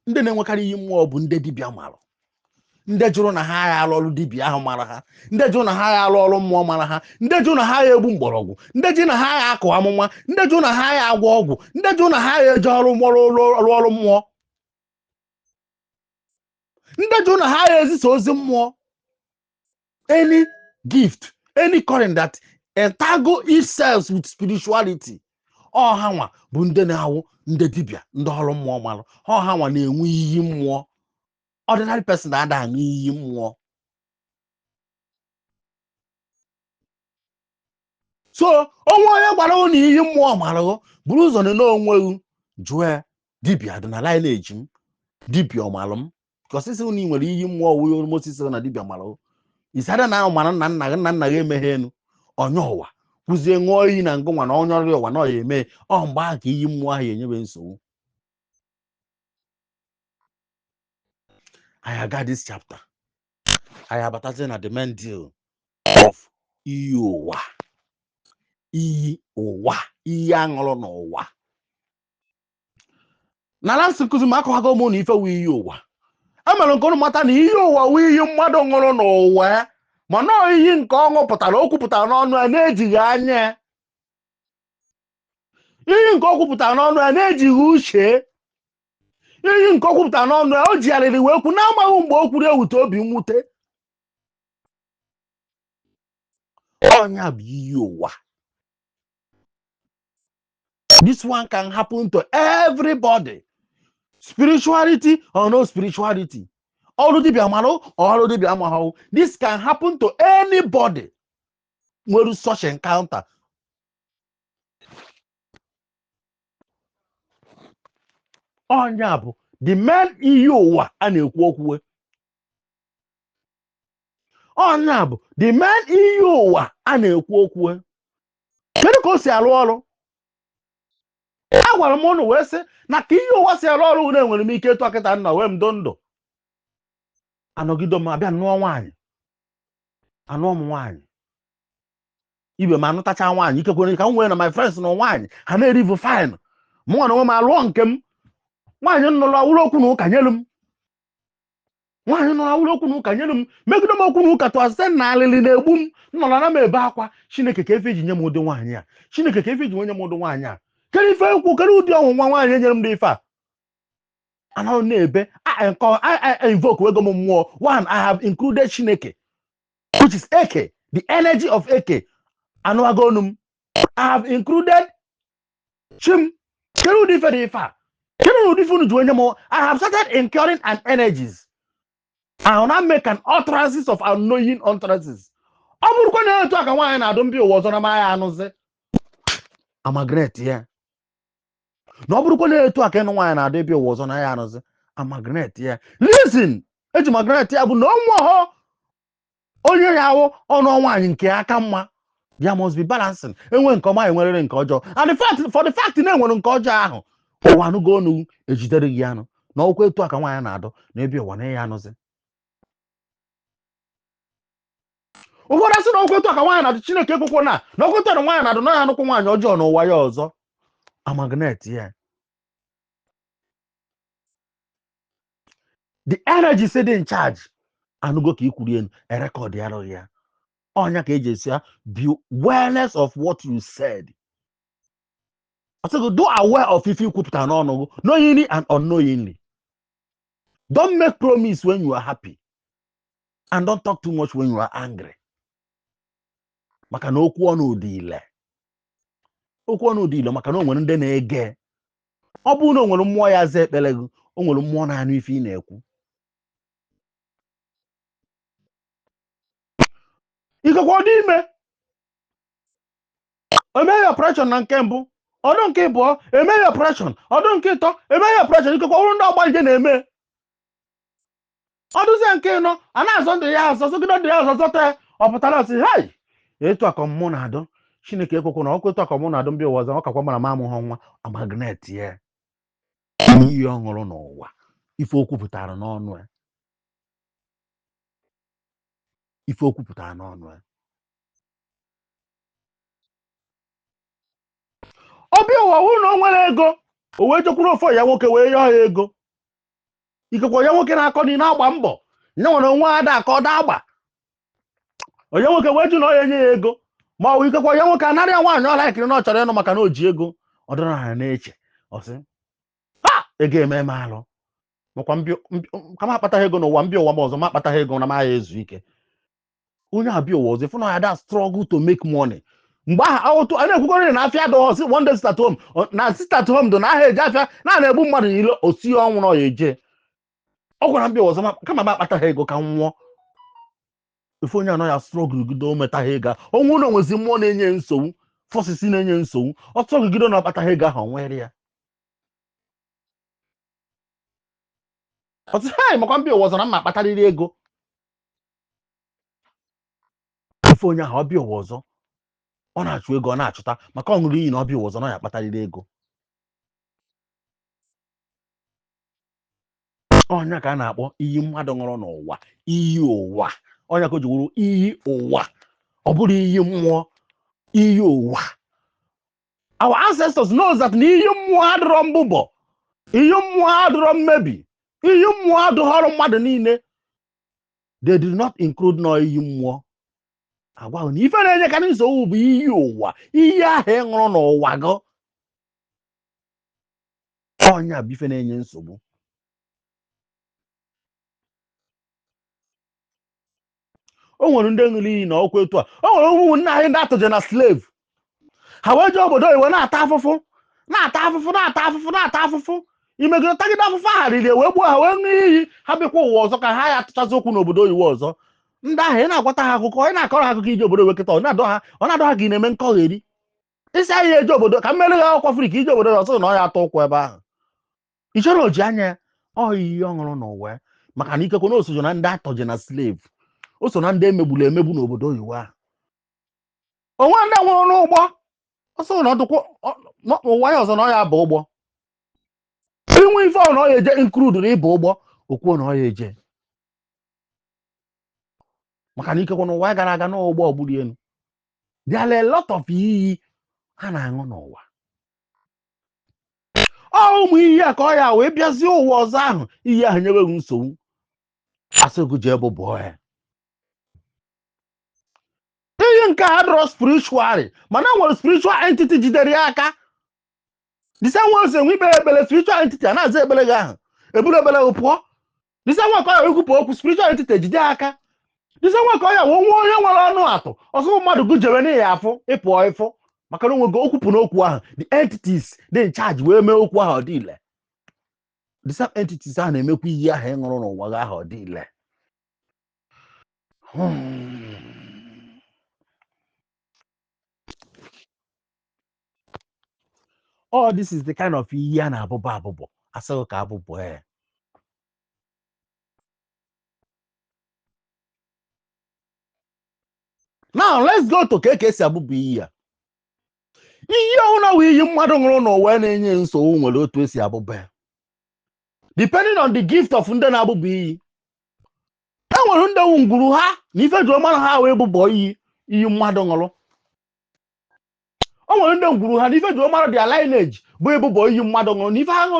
Ndị na-enwekarị iyi mmụọ bụ ndị dibịa mara, ndị jụrụ na ha agha alụ ọrụ dibịa ahụ mara ha, ndị jụrụ na ha agha alụ ọrụ mmụọ mara ha, ndị jụrụ na ha agha egbu mgbọrọgwụ, ndị jụrụ na ha agha akụ amụma, ndị jụrụ na ha agha agwọ ọgwụ, ndị jụrụ na ha agha eje ọrụ ọrụ mmụọ, ndị jụrụ na ha agha ezisa ozi mmụọ. Any gift, any current that entangle itself with spirituality, ọha nwa bụ ndị na-awụ ndị dibịa, ndị ọrụ mmụọ mara. Ọha nwa na-enwe iyi mmụọ. Ordinary person na-ada aṅụ iyi mmụọ. So onwe onye gwara ụnụ iyi mmụọ mara buru ụzọ n'onwe jụọ dibịa dị na lineage m, dibịa ọmalụ m, because isi ụnụ nwere iyi mmụọ wuyo Moses na dibịa mara isada na mara nna nna gị emeghe enu onye ụwa kwụzie ṅụọ iyi na ngụnwa na onye ọrụ ụwa na ọya eme ọ mgbe ahụ ka iyi mmụọ ahụ enyebe nsogbu. I got this chapter. I abatazi na the main deal of Iyiuwa. Iyiuwa, iyi aṅụrụ n'ụwa. Na last nkụzi m akọwago ụmụ na ife wu Iyiuwa. Emere nke ụnụ mata na Iyiuwa wu iyi mmadụ ṅụrụ n'ụwa, mana iyi nke ọ ṅụpụtara o kwupụtara n'ọnụ ya na-ejighị anya. Iyi nke ọ kwupụtara n'ọnụ ya na-ejighị uche. Iyi nke ọ kwupụtara n'ọnụ ya o jigharịrị wee kwu na-amaghị mgbe o kwuru ewute obi mwute. Ọnya bụ Iyiuwa. This one can happen to everybody, spirituality or no spirituality. Ọrụ dibịa mara ọrụ dibịa amaghị. This can happen to anybody nwere such encounter. Ọnya bụ the main Iyiuwa a na-ekwu okwu. Ọnya bụ the main Iyiuwa a na-ekwu okwu. Kedu ka o si arụ ọrụ? A gwara m ụnụ wee sị na ka Iyiuwa si arụ ọrụ na-enwere m ike ịtụ akịta nna wee m ndụ anọgide m abịa nụọ nwaanyị, anụọ m nwaanyị ibe m anụtacha nwaanyị ikekwere ka m nwee na my friends na nwaanyị ha na-erivu fine m nwa na onwe m alụọ nke m. Nwaanyị nụrụ awụrụ okwu na ụka nyelu m, nwaanyị nụrụ awụrụ okwu na ụka nyelu m, megide m okwu na ụka tụasite na alịlị na-egbu m. Nnọrọ na m ebe akwa, Chineke ka efe iji nye m ụdị nwaanyị a, Chineke ka efe iji nye m ụdị nwaanyị a, kedu ife ekwu, kedu ụdị ọnwụnwa nwaanyị enyere m dị ife a. Anaghị na-ebe I invoke wego m mmụọ. One, I have included Chineke, which is Eke, the energy of Eke. Anụagonu m, I have included Chim. Kedu ụdị ife dị ife a, kedu ụdị ife unu ji onye m. I have started incurring an energies. I will not make an utterances of unknowing utterances. Ọ bụrụkwa na etu a ka nwaanyị na-adụ mbi ụwa ọzọ na mara ya anụzi amagnet ya. Na ọ bụrụkwa na etu a ka ịnụ nwaanyị na-adụ ebe ụwa ọzọ na ya anụzi amagnet ya. Listen, eji magnet ya bụ na ọnwa ọhọ onye ya awụ ọnụ nwaanyị nke aka mma. There must be balancing. Enwe nke ọma enwerere nke ọjọọ. And for the fact na enwere nke ọjọọ ahụ ụwa anụgo ọnụ ejidere gị anụ na ọkwa etu a ka nwaanyị na-adụ na ebe ụwa na ya anụzi. Ụfọdụ asị na ọkwa etu a ka nwaanyị na-adụ Chineke ekwekwo na ọkwa etu a na nwaanyị na-adụ na ya anụkwu nwaanyị ọjọọ n'ụwa ya ọzọ. Amagnet ya. The energy say dị in charge anụgo ka ikwuru enu erekọd ya rụghị ya. Ọnya ka eji esi ya be awareness of what you said. Do aware of if you kwupụta n'ọnụ knowingly and unknowingly. Don't make promise when you are happy and don't talk too much when you are angry. Maka na okwu ọnụ dị ile. Okwu ọnụ dị ile maka na o nwere ndị na-ege. Ọ bụrụ na o nwere mmụọ ya za ekpere gị, o nwere mmụọ na-anụ ife ị na-ekwu. Ikekwe ọ dị ime emeghị operation na nke mbụ, ọdụ nke ịbụọ emeghị operation, ọdụ nke ịtọ emeghị operation. Ikekwe ọrụ ndị ọgbanje na-eme. ọdụzie nke nọ a na-azọ ndụ ya azọ zọgide ndụ ya azọ zọta ọ pụtara ọsị hei etu aka mụ na-adụ Chineke ekwekwo na ọkụ etu aka mụ na-adụ mbịa ụwa ọzọ ọ kakwa mara ma amụghọ nwa amagnet ya ihe ọ ṅụrụ n'ụwa ife o kwupụtara n'ọnụ ya ife o kwupụtara n'ọnụ ya ọbịa ụwa wụ na o nwere ego o wee jekwuru ofe ya nwoke wee yọọ ya ego ikekwe ya nwoke na-akọ dị na-agba mbọ nye nwere onwe ada aka ọ da agba onye nwoke wee ju na ọ ya enye ya ego ma ọ bụ ikekwe ya nwoke anarị ya nwaanyị ọ laikiri na ọ chọrọ ịnụ maka na o ji ego ọ dịrọ ha na-eche ọsị ha ego eme alụ makwa ka m akpataghị ego n'ụwa mbịa ụwa m ọzọ m akpataghị ego na m agha ezu ike onye abịa ụwa ọzọ fụna ya da struggle to make money mgbe ahụ otu a na-ekwukọrị na afịa dọsi one day sit at home na sit at home do na aha eje afịa na-egbu mmadụ niile osi ọnwụ na ọya eje ọ gwara mbịa ọzọ kama m akpataghị ego ka m nwụọ ife onye anọ ya struggle gido o metaghị ego onwe ụlọ nwezi mmụọ na-enye nsogbu fọsisi na-enye nsogbu ọ struggle gido na akpataghị ego ahụ nwere ya ọtụ ha makwa mbịa ụwa ọzọ na mma akpatarịrị ego ife onye ahụ ọbịa ụwa ọzọ ọ na-achụ ego ọ na-achụta maka ọ ṅụrụ iyi na ọbịa ụwa ọzọ na ya akpatarịrị ego ọnya ka a na-akpọ iyi mmadụ ṅụrụ n'ụwa iyi ụwa ọnya ka o ji wuru iyi ụwa ọ bụrụ iyi mmụọ iyi ụwa our ancestors knows that na iyi mmụọ adịrọ mbụbọ iyi mmụọ adịrọ mmebi iyi mmụọ adịghọrọ mmadụ niile they did not include no iyi mmụọ agwa na ife na-enyekarị nsogbu bụ iyi ụwa iyi ahụ ị ṅụrụ n'ụwa gị ọnya bụ ife na-enye nsogbu o nwere ndị ṅụrụ iyi na ọkwa etu a o nwere ụmụnne anyị ndị atụje na slave ha wee jee obodo iwe na-ata afụfụ na-ata afụfụ imegide tagide afụfụ ha riri wee gbuo ha wee ṅụọ iyi ha bịakwa ụwa ọzọ ka ha ya atụchazi okwu n'obodo oyibo ọzọ ndị ahụ ị na-agwata ha akụkọ ị na-akọrọ ha akụkọ ije obodo wekịta ọ na-adọ ha ka ị na-eme nkọgheri isi anyị eje obodo ka mmeri ha akwụkwọ fri ka ije obodo ọsọ na ọ ya atọ ụkwụ ebe ahụ ichere oji anya ya ọ iyi ọ ṅụrụ n'ụwa maka na ikekwe na osojo na ndị atọje na slave o so na ndị emegburu emegbu n'obodo oyibo ahụ onwe ndị nwụrụ n'ụgbọ ọsọ na ọdụkwa ụwa ya ọzọ na ọ ya bụ ụgbọ inwe ife ọ na ọ ya eje include na ịba ụgbọ okwuo na ọ ya eje maka na ikekwe na ụwa gara aga n'ụgbọ ọgbụrụ elu there are a lot of iyi ha na-aṅụ n'ụwa ụmụ iyi a ka ọ ya wee bịazie ụwa ọzọ ahụ iyi ahụ nyeweghị nsogbu asịgụ jee bụ bụọ ya iyi nke a dọrọ spiritual mana nwere spiritual entity jidere ya aka disa nwe ose nwe ikpere ekpere spiritual entity a na-aza ekpere gị ahụ eburu ekpere gị pụọ disa nwe ka ọ ya ekwupụ okwu spiritual entity ejide aka disa nwe ka ọ ya nwe onye nwere ọnụ atụ ọsọ mmadụ gụjere n'ihi afụ ịpụọ ịfụ maka na onwego okwupụ n'okwu ahụ the entities dị in charge wee mee okwu ahụ ọ dị ile the same entities ahụ na-emekwa iyi ahụ ị ṅụrụ n'ụwa gị ahụ ọ dị ile all this is the kind of iyi a na-abụbọ abụbọ asịghị ka abụbọ ya now let's go to ka esi abụbọ iyi a iyi ọhụrụ wụ iyi mmadụ ṅụrụ n'ụwa na-enye nsogbu nwere otu esi abụbọ ya depending on the gift of ndị na-abụbọ iyi e nwere ndị wu ngwuru ha na ife ji mara ha wee bụbọ iyi mmadụ ṅụrụ o nwere ndị ngwuru ha na ife ji mara dia lineage bụ ịbụbọ iyi mmadụ ṅụrụ na ife ha ṅụ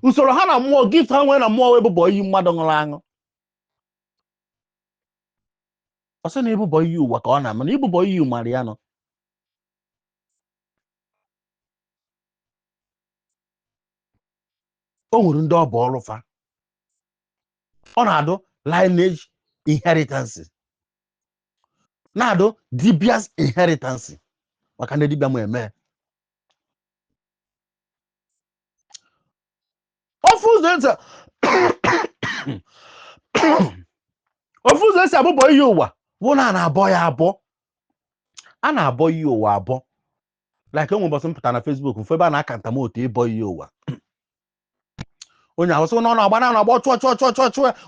usoro ha na mmụọ gift ha nwere na mmụọ wee bụbọ iyi mmadụ ṅụrụ aṅụ ọ sị na ịbụbọ iyi ụwa ka ọ na-ama na ịbụbọ iyi mara ya nọ o nwere ndị ọ bụ ọrụ fa ọ na-adụ lineage inheritance na-adụ dibia's inheritance maka ndị dibịa m eme ofu ụzọ esi abụbọ iyi ụwa bụ na a na-abọ ya abọ a na-abọ iyi ụwa abọ like enwe ụbọchị m pụtara na Facebook mfe ebe a na-aka ntamoto ịbọ iyi ụwa onye ahụ sị na ọ na-agba chụọ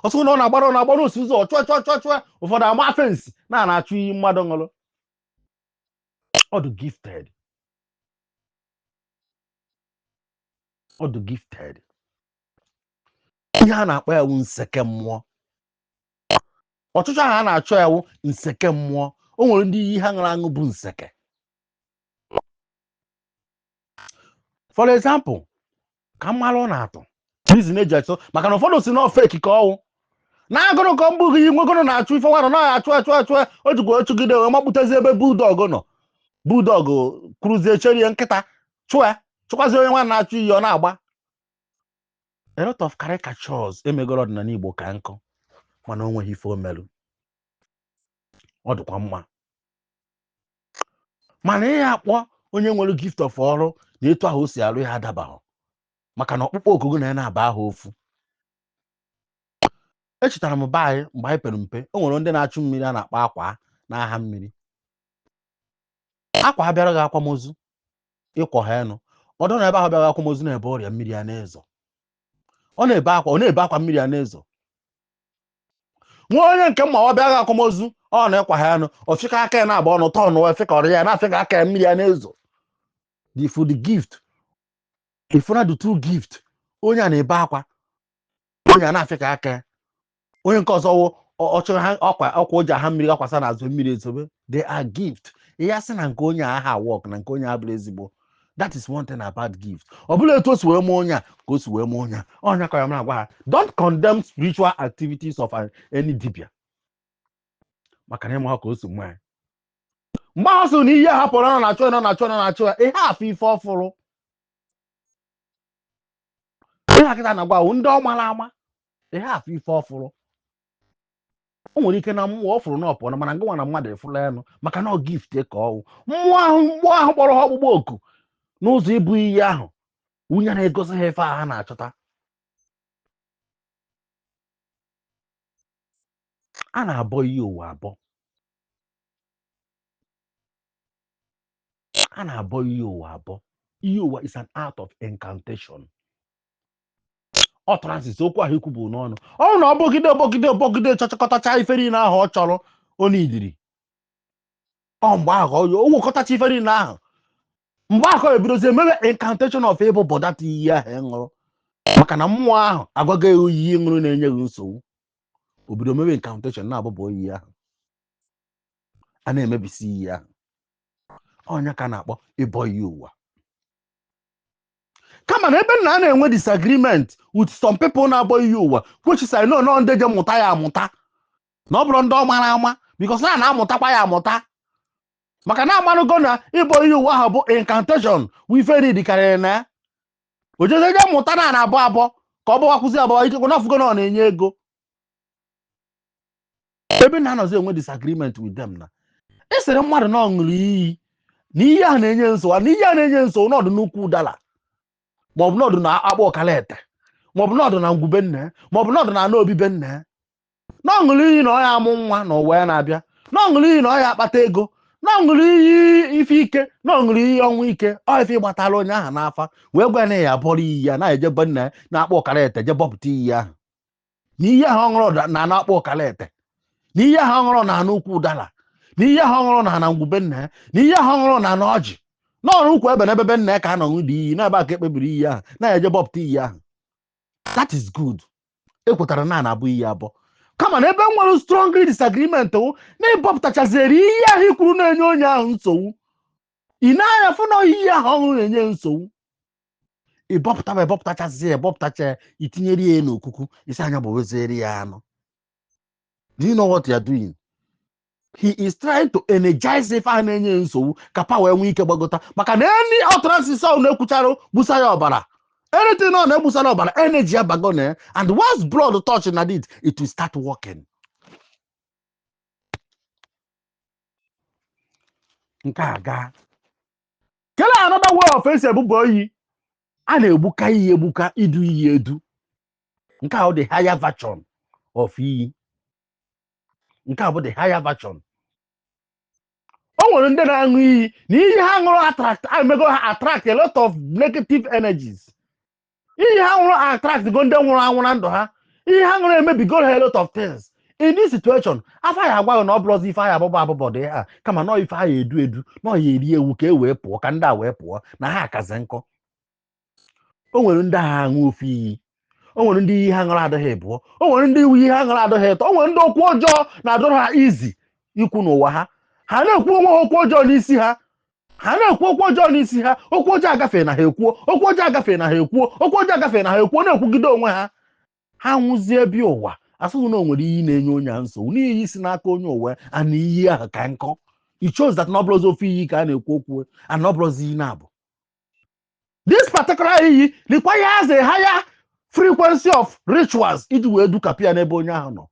ọsụ na ọ na-agba n'osi ụzọ chụọ ụfọdụ ama fensị na-achụ iyi mmadụ ṅụrụ. Ọ dị gifted. Ọ dị gifted. Ihe a na-akpọ ya nseke mmụọ. Ọchụchụ ahụ a na-achọ ya nseke mmụọ. O nwere ndị iyi ha ṅụrụ aṅụ bụ nseke. For example, ka mmalụ na-atụ reason eji achọ maka na ụfọdụ si na fake ka ọwụ na-agụrụ ka mbụ gị nwegoro na-achụ ife nwa na achụ o jikwa ochugide wee makpụtezi ebe bulldog nọ. Bulldog kwuruzie cherie nkịta chụkwazi onye nwa na-achụ iyi ọ na-agba. A lot of caricatures emegoro ọdịnala Igbo ka nkụ mana o nweghị ife o merụ. Ọ dịkwa mma mana ihe akpọ onye nwere gift of ọrụ na etu ahụ o si arụ ya adabaghị maka na ọkpụkpọ okugo na-aba aha ofu. Echetara m be anyị mgbe anyị pere mpe o nwere ndị na-achụ mmiri a na-akpọ akwa n'aha mmiri. Akwa abịara gị akwamozu ịkwọ ha enu ọdọ na ebe ahụ bịara akwamozu na-ebe ọrịa mmiri ya na-ezo. Ọ na-ebe akwa mmiri ya na-ezo. Nwa onye nke mma ọ bịara akwamozu ọ na-ekwa ha enu ọfịka aka ya na-agba ọnụ tọnụ efika ọrịa ya na-afịka aka ya mmiri ya na-ezo. The gift ifuna the true gift onye a na-ebe akwa onye a na-afịka aka onye nke ọzọ ọchọ ọkwa oji aha mmiri akwasa n'azụ mmiri ezobe. They are gift. Ihe asị na nke onye aha work na nke onye abụrụ ezigbo. That is one thing about gift. Ọ bụla etu o si wee mee onye a ka o si wee mee onye a. Onye ka ya m na-agwa ha don't condemn spiritual activities of any dibia maka na ịma ka o si mee. Mgbe ahụ sị na ihe hapụrụ na-achọ ya ihe afọ ife ọfụrụ. Ihe akịta na-agwa ndị ọ mara ama ihe afọ ife ọfụrụ. O nwere ike na mmụọ ọ fụrụ na ọpụọ mana ngị nwa na mmadụ efụla enu maka na ọ gift ka ọwụ mmụọ ahụ kpọrọ ha ọgbụgba oku n'ụzọ ịbụ iyi ahụ nwunye na-egosi ha ife ha na-achọta. A na-abọ Iyiuwa abọ. A na-abọ Iyiuwa abọ. Iyiuwa is an art of incantation. Ọ transis okwu ahụ ikwu bụ n'ọnụ ọ na ọbọgide chọchọkọtacha ife niile ahụ ọ chọrọ onidiri. Ọ mgbe ahụ o wekọtacha ife niile ahụ mgbe ahụ ọ ebidozi emewe incantation of ịbụ bọdata iyi ahụ ṅụrụ maka na mmụọ ahụ agwaghị oyiyi ṅụrụ na-enyeghị nsogbu. Obido mewe incantation na-abụbọ iyi ahụ a na-emebisi iyi ahụ. Onye ka na-akpọ ịbọ Iyiuwa. Kama na ebe na a na-enwe disagreement with some people na-abọ Iyiuwa which is I know no ndị je mụta ya amụta na ọ bụrụ ndị ọ mara ama because na-amụtakwa ya amụta maka na amarụgo na ịbọ Iyiuwa ahụ bụ incantation wiferi dịkarịrị na ojejeje mụta na-abọ abọ ka ọ bụwakwụzi abọ ikekwe na ọfụgo na ọ na-enye ego. Ebe na-anọzi enwe disagreement with them na esere mmadụ na ọ ṅụrụ iyi na iyi ahụ na-enye nsogbu na iyi ahụ na-enye nsogbu n'ọdụ n'ukwu ụdala maọbụ n'ọdụ na akpa ọkala ete maọbụ n'ọdụ na ngwube nne maọbụ n'ọdụ na ana obibe nne na ọ ṅụrụ iyi na ọ ya amụ nwa na ụwa ya na-abịa na ọ ṅụrụ iyi na ọ ya akpata ego na ọ ṅụrụ iyi ife ike na ọ ṅụrụ iyi ọnwụ ike ọ ife ịgbatara onye ahụ n'afa wee gwa na ya bọrọ iyi ya na-ejebe nna na-akpa ọkala ete je bọpụta iyi ahụ na iyi ahụ ọ ṅụrụ na na-akpa ọkala ete na iyi ahụ ọ ṅụrụ na ana ukwu ụdala na iyi ahụ ọ ṅụrụ na ana ngwube nne na iyi ahụ ọ ṅụrụ na ana ọjị n'ọrụ ukwu ebe n'ebe nna ka a nọ ṅụdị iyi n'ebe a ka ekpebiri iyi ahụ na-eje bọpụta iyi ahụ. That is good. Ekwetara na na-abụ iyi abọ kama na ebe nwere strong disagreement na ịbọpụtachaziri iyi ahụ ikwuru na-enye onye ahụ nsogbu ị na-anya fụ na iyi ahụ ọṅụrụ na-enye nsogbu ịbọpụtachazi ebọpụtacha itinyere ya n'okuku isi anya bụ wezere ya anụ. Do you know what you are doing? He is trying to energize ife a na-enye nsogbu ka power nwee ike gbagota maka na any utterance ọ na-ekwuchara gbusa ya ọbara anything ọ na-egbusa na ọbara energy abago na and once blood touch na it will start working. Nke a gaa kele another way of esi ebụbọ oyi a na-egbuka iyi egbuka idu iyi edu. Nke a bụ the higher version of iyi. Nke a bụ the higher version. O nwere ndị na-aṅụ iyi na iyi ha ṅụrụ emego ha attract a lot of negative energies. ihe ha nwụrụ attract go ndị nwụrụ anwụ na ndụ ha. Ihe ha nwụrụ emebigo ha a lot of things. In this situation, after ya agwaghị na ọ bụrụzi ife anya abụbọ dị ha, kama nọ ife anya edu nọ ya eri ewu ka e wee pụọ, ka ndị a wee pụọ na ha akazi nkọ. O nwere ndị agha aṅụ ofe iyi, o nwere ndị iyi ha ṅụrụ adịghị bụọ, o nwere ndị iwu ihe ha ṅụrụ adịghị ịtọ, o nwere ndị okwu ọjọọ na-adọrọ ha izi ikwu n'ụwa ha. Ha na-ekwu onwe ha okwu ọjọọ n'isi ha. Ha na-ekwu okwu ọjọọ n'isi ha, okwu ọjọọ agafee na ha ekwuo, okwu ọjọọ agafee na ha ekwuo, okwu ọjọọ agafee na ha ekwuo, na-ekwugide onwe ha. Ha nwụzie bịa ụwa asụghị na o nwere iyi na-enye onye a nsogbu, n'iyi si n'aka onye ụwa ana iyi ahụ ka nkọ. It shows that na ọ bụrụzi ofe iyi ka a na-ekwu okwu and ọ bụrụzi iyi na-abụ. This particular iyi requires a higher frequency of rituals iji wee dukapụ ya n'ebe onye ahụ nọ.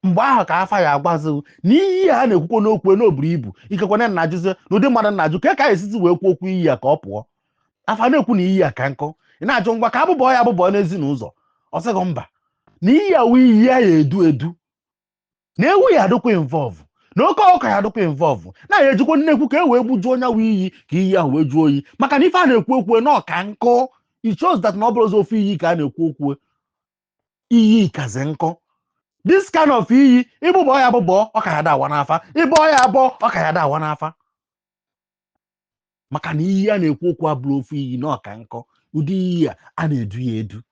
Mgbe ahụ ka afa ya agbazi na iyi ha na-ekwukwo n'okwu n'oburu ibu, ikekwana nna ajụzi n'ụdị mmadụ nna ajụ ka esiti wee kwuo okwu iyi ya ka ọ pụọ. Afa na-ekwu na iyi ya ka nkọ. Ị na-ajụ ngwa ka abụbọ ya abụbọ n'ezinụzọ. Ọ sịghị mba na iyi ya wee iyi ya edu na ewu ya adịkwa involve, na oke ọkụ ya adịkwa involve, na ya ejikwa nnekwu ka e wee gbujuo onye wee iyi ka iyi ahụ wee juo oyi, maka na ife a na-ekwu okwu na ọka nkọ. It shows that na ọ bụrụzi ofe iyi ka a na-ekwu okwu, iyi kazi nkọ. This kind of iyi ịbụbọ ya abụbọ ọ ka ya dawa n'afa, ịbọ ya abọ ọ ka ya dawa n'afa, maka na iyi a na-ekwu okwu abụrụ ofe iyi na ọka nkọ. Ụdị iyi a na-edu ya edu.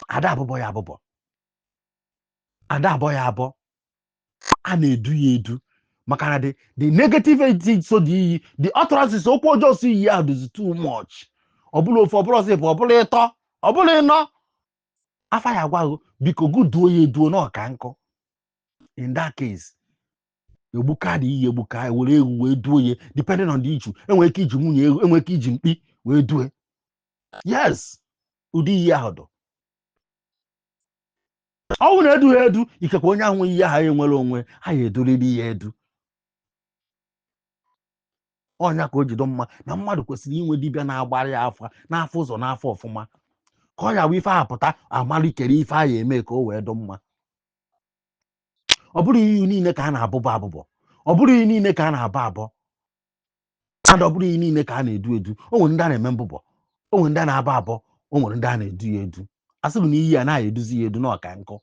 Ada abụbọ ya abụbọ, ada abọ ya abọ, a na-edu ya edu, maka na the negative so dị iyi, the utterances okwu ọjọọ si iyi ahụ is too much. Ọ bụla ofe, ọ bụla ọsọ, ọ bụla ịtọ, ọ bụla ịnọ. Afa ya agwaghị biko guduo ya eduo n'ọka nkọ. In that case, egbuka dị iyi egbuka, ewere ewu wee duo ya depending on the issue. Enwere ike iji nwunye ewu, enwere ike iji mkpi wee due. Yes, ụdị iyi ahụ dụ. Ọ bụrụ na edu ha edu, ikekwe onye ahụ iyi ahụ enwere onwe ha ya edoriri ya edu. Ọnya ka o jido mma na mmadụ kwesịrị inwe dibịa na-agbara ya afa n'afọ ụzọ n'afọ ọfụma, ka ọ ya bụ ife apụta amalikere ife a ya eme ka o wee dụ mma. Ọ bụrụ iyi niile ka a na-abụbọ abụbọ, ọ bụrụ iyi niile ka a na-abọ abọ, and ọ bụrụ iyi niile ka a na-edu edu. O nwere ndị a na-eme mbụbọ, o nwere ndị a na-abọ abọ, o nwere ndị a na-edu ya edu. Asịghị na iyi a naghị eduzi ya edu n'ọka nkọ.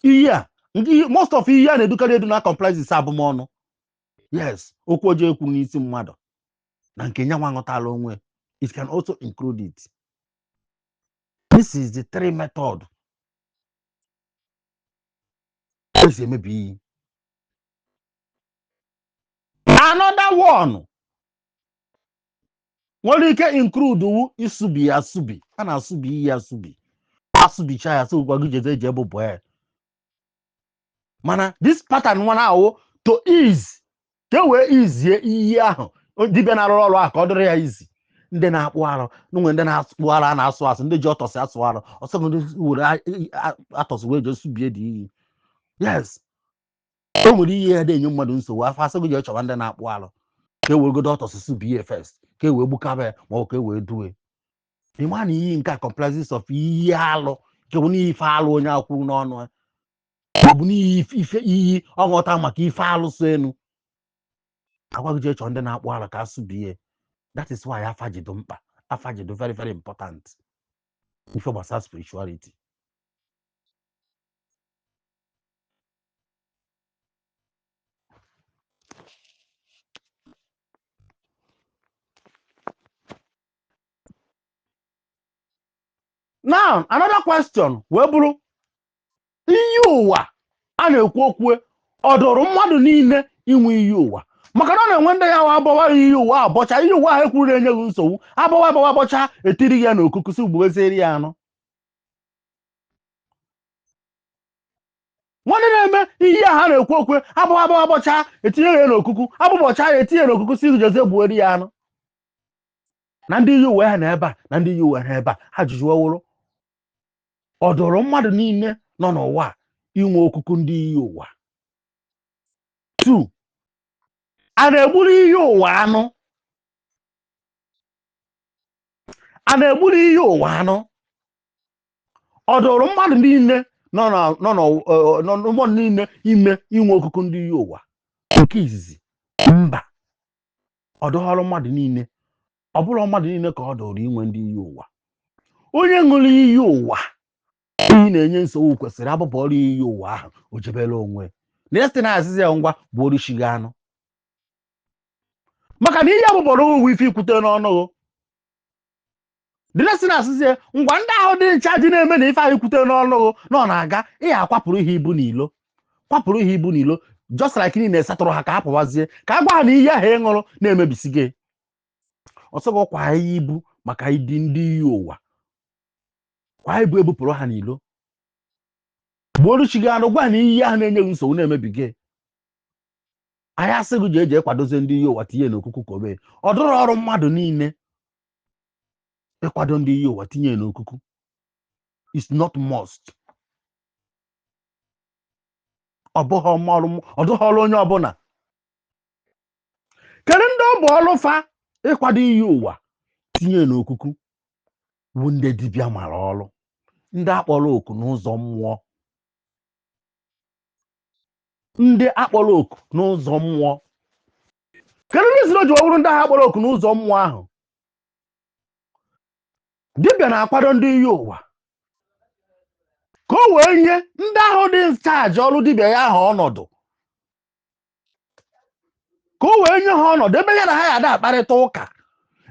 Iyi a most of iyi a na-edukarị edu na comprises abụmọnụ. Yes, okwu ọjọọ ekwu n'isi mmadụ na nke nyanwa nghọtala onwe. It can also include it. This is the three method esi emebi iyi. Another one nwere ike include wu isubi asubi. A na-asụbi iyi asubi, asụbicha ya so gwa gị jeze eji ebụbọ ya. Mana this pattern nwa na-awụ to ease, ka e wee izie iyi ahụ dibịa na-arụ ọrụ ahụ ka ọ dịrị ya izi. Ndị na-akpụ arụ, nwere ndị na-akpụ arụ a na-asụ asụ, ndị ji ọtọsị asụ arụ, ọsọ ndị were atọsị wee je subie dị iyi. Yes, o nwere iyi ya na-enye mmadụ nsogbu, afọ asị gị je chọwa ndị na-akpụ arụ ka e wee godo ọtọsị subie first, ka e wee gbukaba ya ma ọ ka e wee due. Ịma na iyi nke a comprises of iyi alụ, nke bụ n'ife alụ onye akwụ n'ọnụ ya, ọ bụ n'ife iyi ọ ghọta maka ife alụ so enu. Agwa gị je chọọ ndị na-akpụ arụ ka asụbie. That is why afa ji dị mkpa. Afa ji dị very very important ife gbasara spirituality. Now another question wee bụrụ iyi ụwa a na-ekwu okwu ọ dụrụ mmadụ niile inwe iyi ụwa, maka na ọ na-enwe ndị ya abọwa iyi ụwa abọcha, iyi ụwa ahụ ekwuru na-enye gị nsogbu, abọwa abọcha etiri ya n'okuku si gbuezieri ya anụ. Nwanne na-eme iyi ahụ a na-ekwu okwu abọwa abọcha etinye ya n'okuku, abụbọcha ya etinye n'okuku si jeze gbueri ya anụ. Na ndị iyi ụwa ha na ebe a, na ndị iyi ụwa ha ebe a, ha jụjụ ọwụrụ ọ dụrụ mmadụ niile nọ n'ụwa inwe okuku ndị iyi ụwa. 2, a na-egburu iyi ụwa anụ, a na-egburu iyi ụwa anụ. Ọ dụrụ mmadụ niile nọ niile ime inwe okuku ndị iyi ụwa. Nke izizi, mba, ọ dụghọrọ mmadụ niile. ọ bụrụ mmadụ niile ka ọ dọrọ inwe ndị iyi ụwa. Onye ṅụrụ iyi ụwa iyi na-enye nsogbu kwesịrị abụbụ ọrụ iyi ụwa ahụ o jebere onwe na-esi na azịza ya ngwa bụ orichighị anụ, maka na ihe abụbọrọ ụwa ife ikwute n'ọnụ dị na-esi na azịza ngwa ndị ahụ dị ncha dị na-eme na ife ahụ ikwute n'ọnụ na ọ na-aga ihe akwapụrụ ihe ibu n'ilo, kwapụrụ ihe ibu n'ilo just like niile esatụrụ ha ka ha pụwazie ka a gwa ha na ihe ahụ ị ṅụrụ na-emebisi gị. Ọsọgọ kwa ihe ibu maka ịdị ndị iyi ụwa, kwa ibu ebupụrụ ha n'ilo bụ oruchighị anụ gwa na iyi ahụ na-enyeghị nsogbu na-emebi gị. Anyị asịghị ji eji ekwadozi ndị iyi ụwa tinye n'okuku ka obe ọ dụrụ ọrụ mmadụ niile ịkwado ndị iyi ụwa tinye n'okuku. It's not must. Ọ dụghị ọrụ onye ọbụla. Kedu ndị ọ bụ ọrụ fa ịkwado iyi ụwa tinye n'okuku? Bụ ndị dibịa mara ọrụ, ndị akpọrọ oku n'ụzọ mmụọ, ndị akpọrọ oku n'ụzọ mmụọ. Kedu ndị ziri o ji wewuru ndị agha akpọrọ oku n'ụzọ mmụọ ahụ? Dibịa na-akwado ndị iyi ụwa ka o wee nye ndị ahụ dị nchaji ọrụ dibịa ya ahụ ọnọdụ, ka o wee nye ha ọnọdụ ebe ya na ha ya ada akparịta ụka,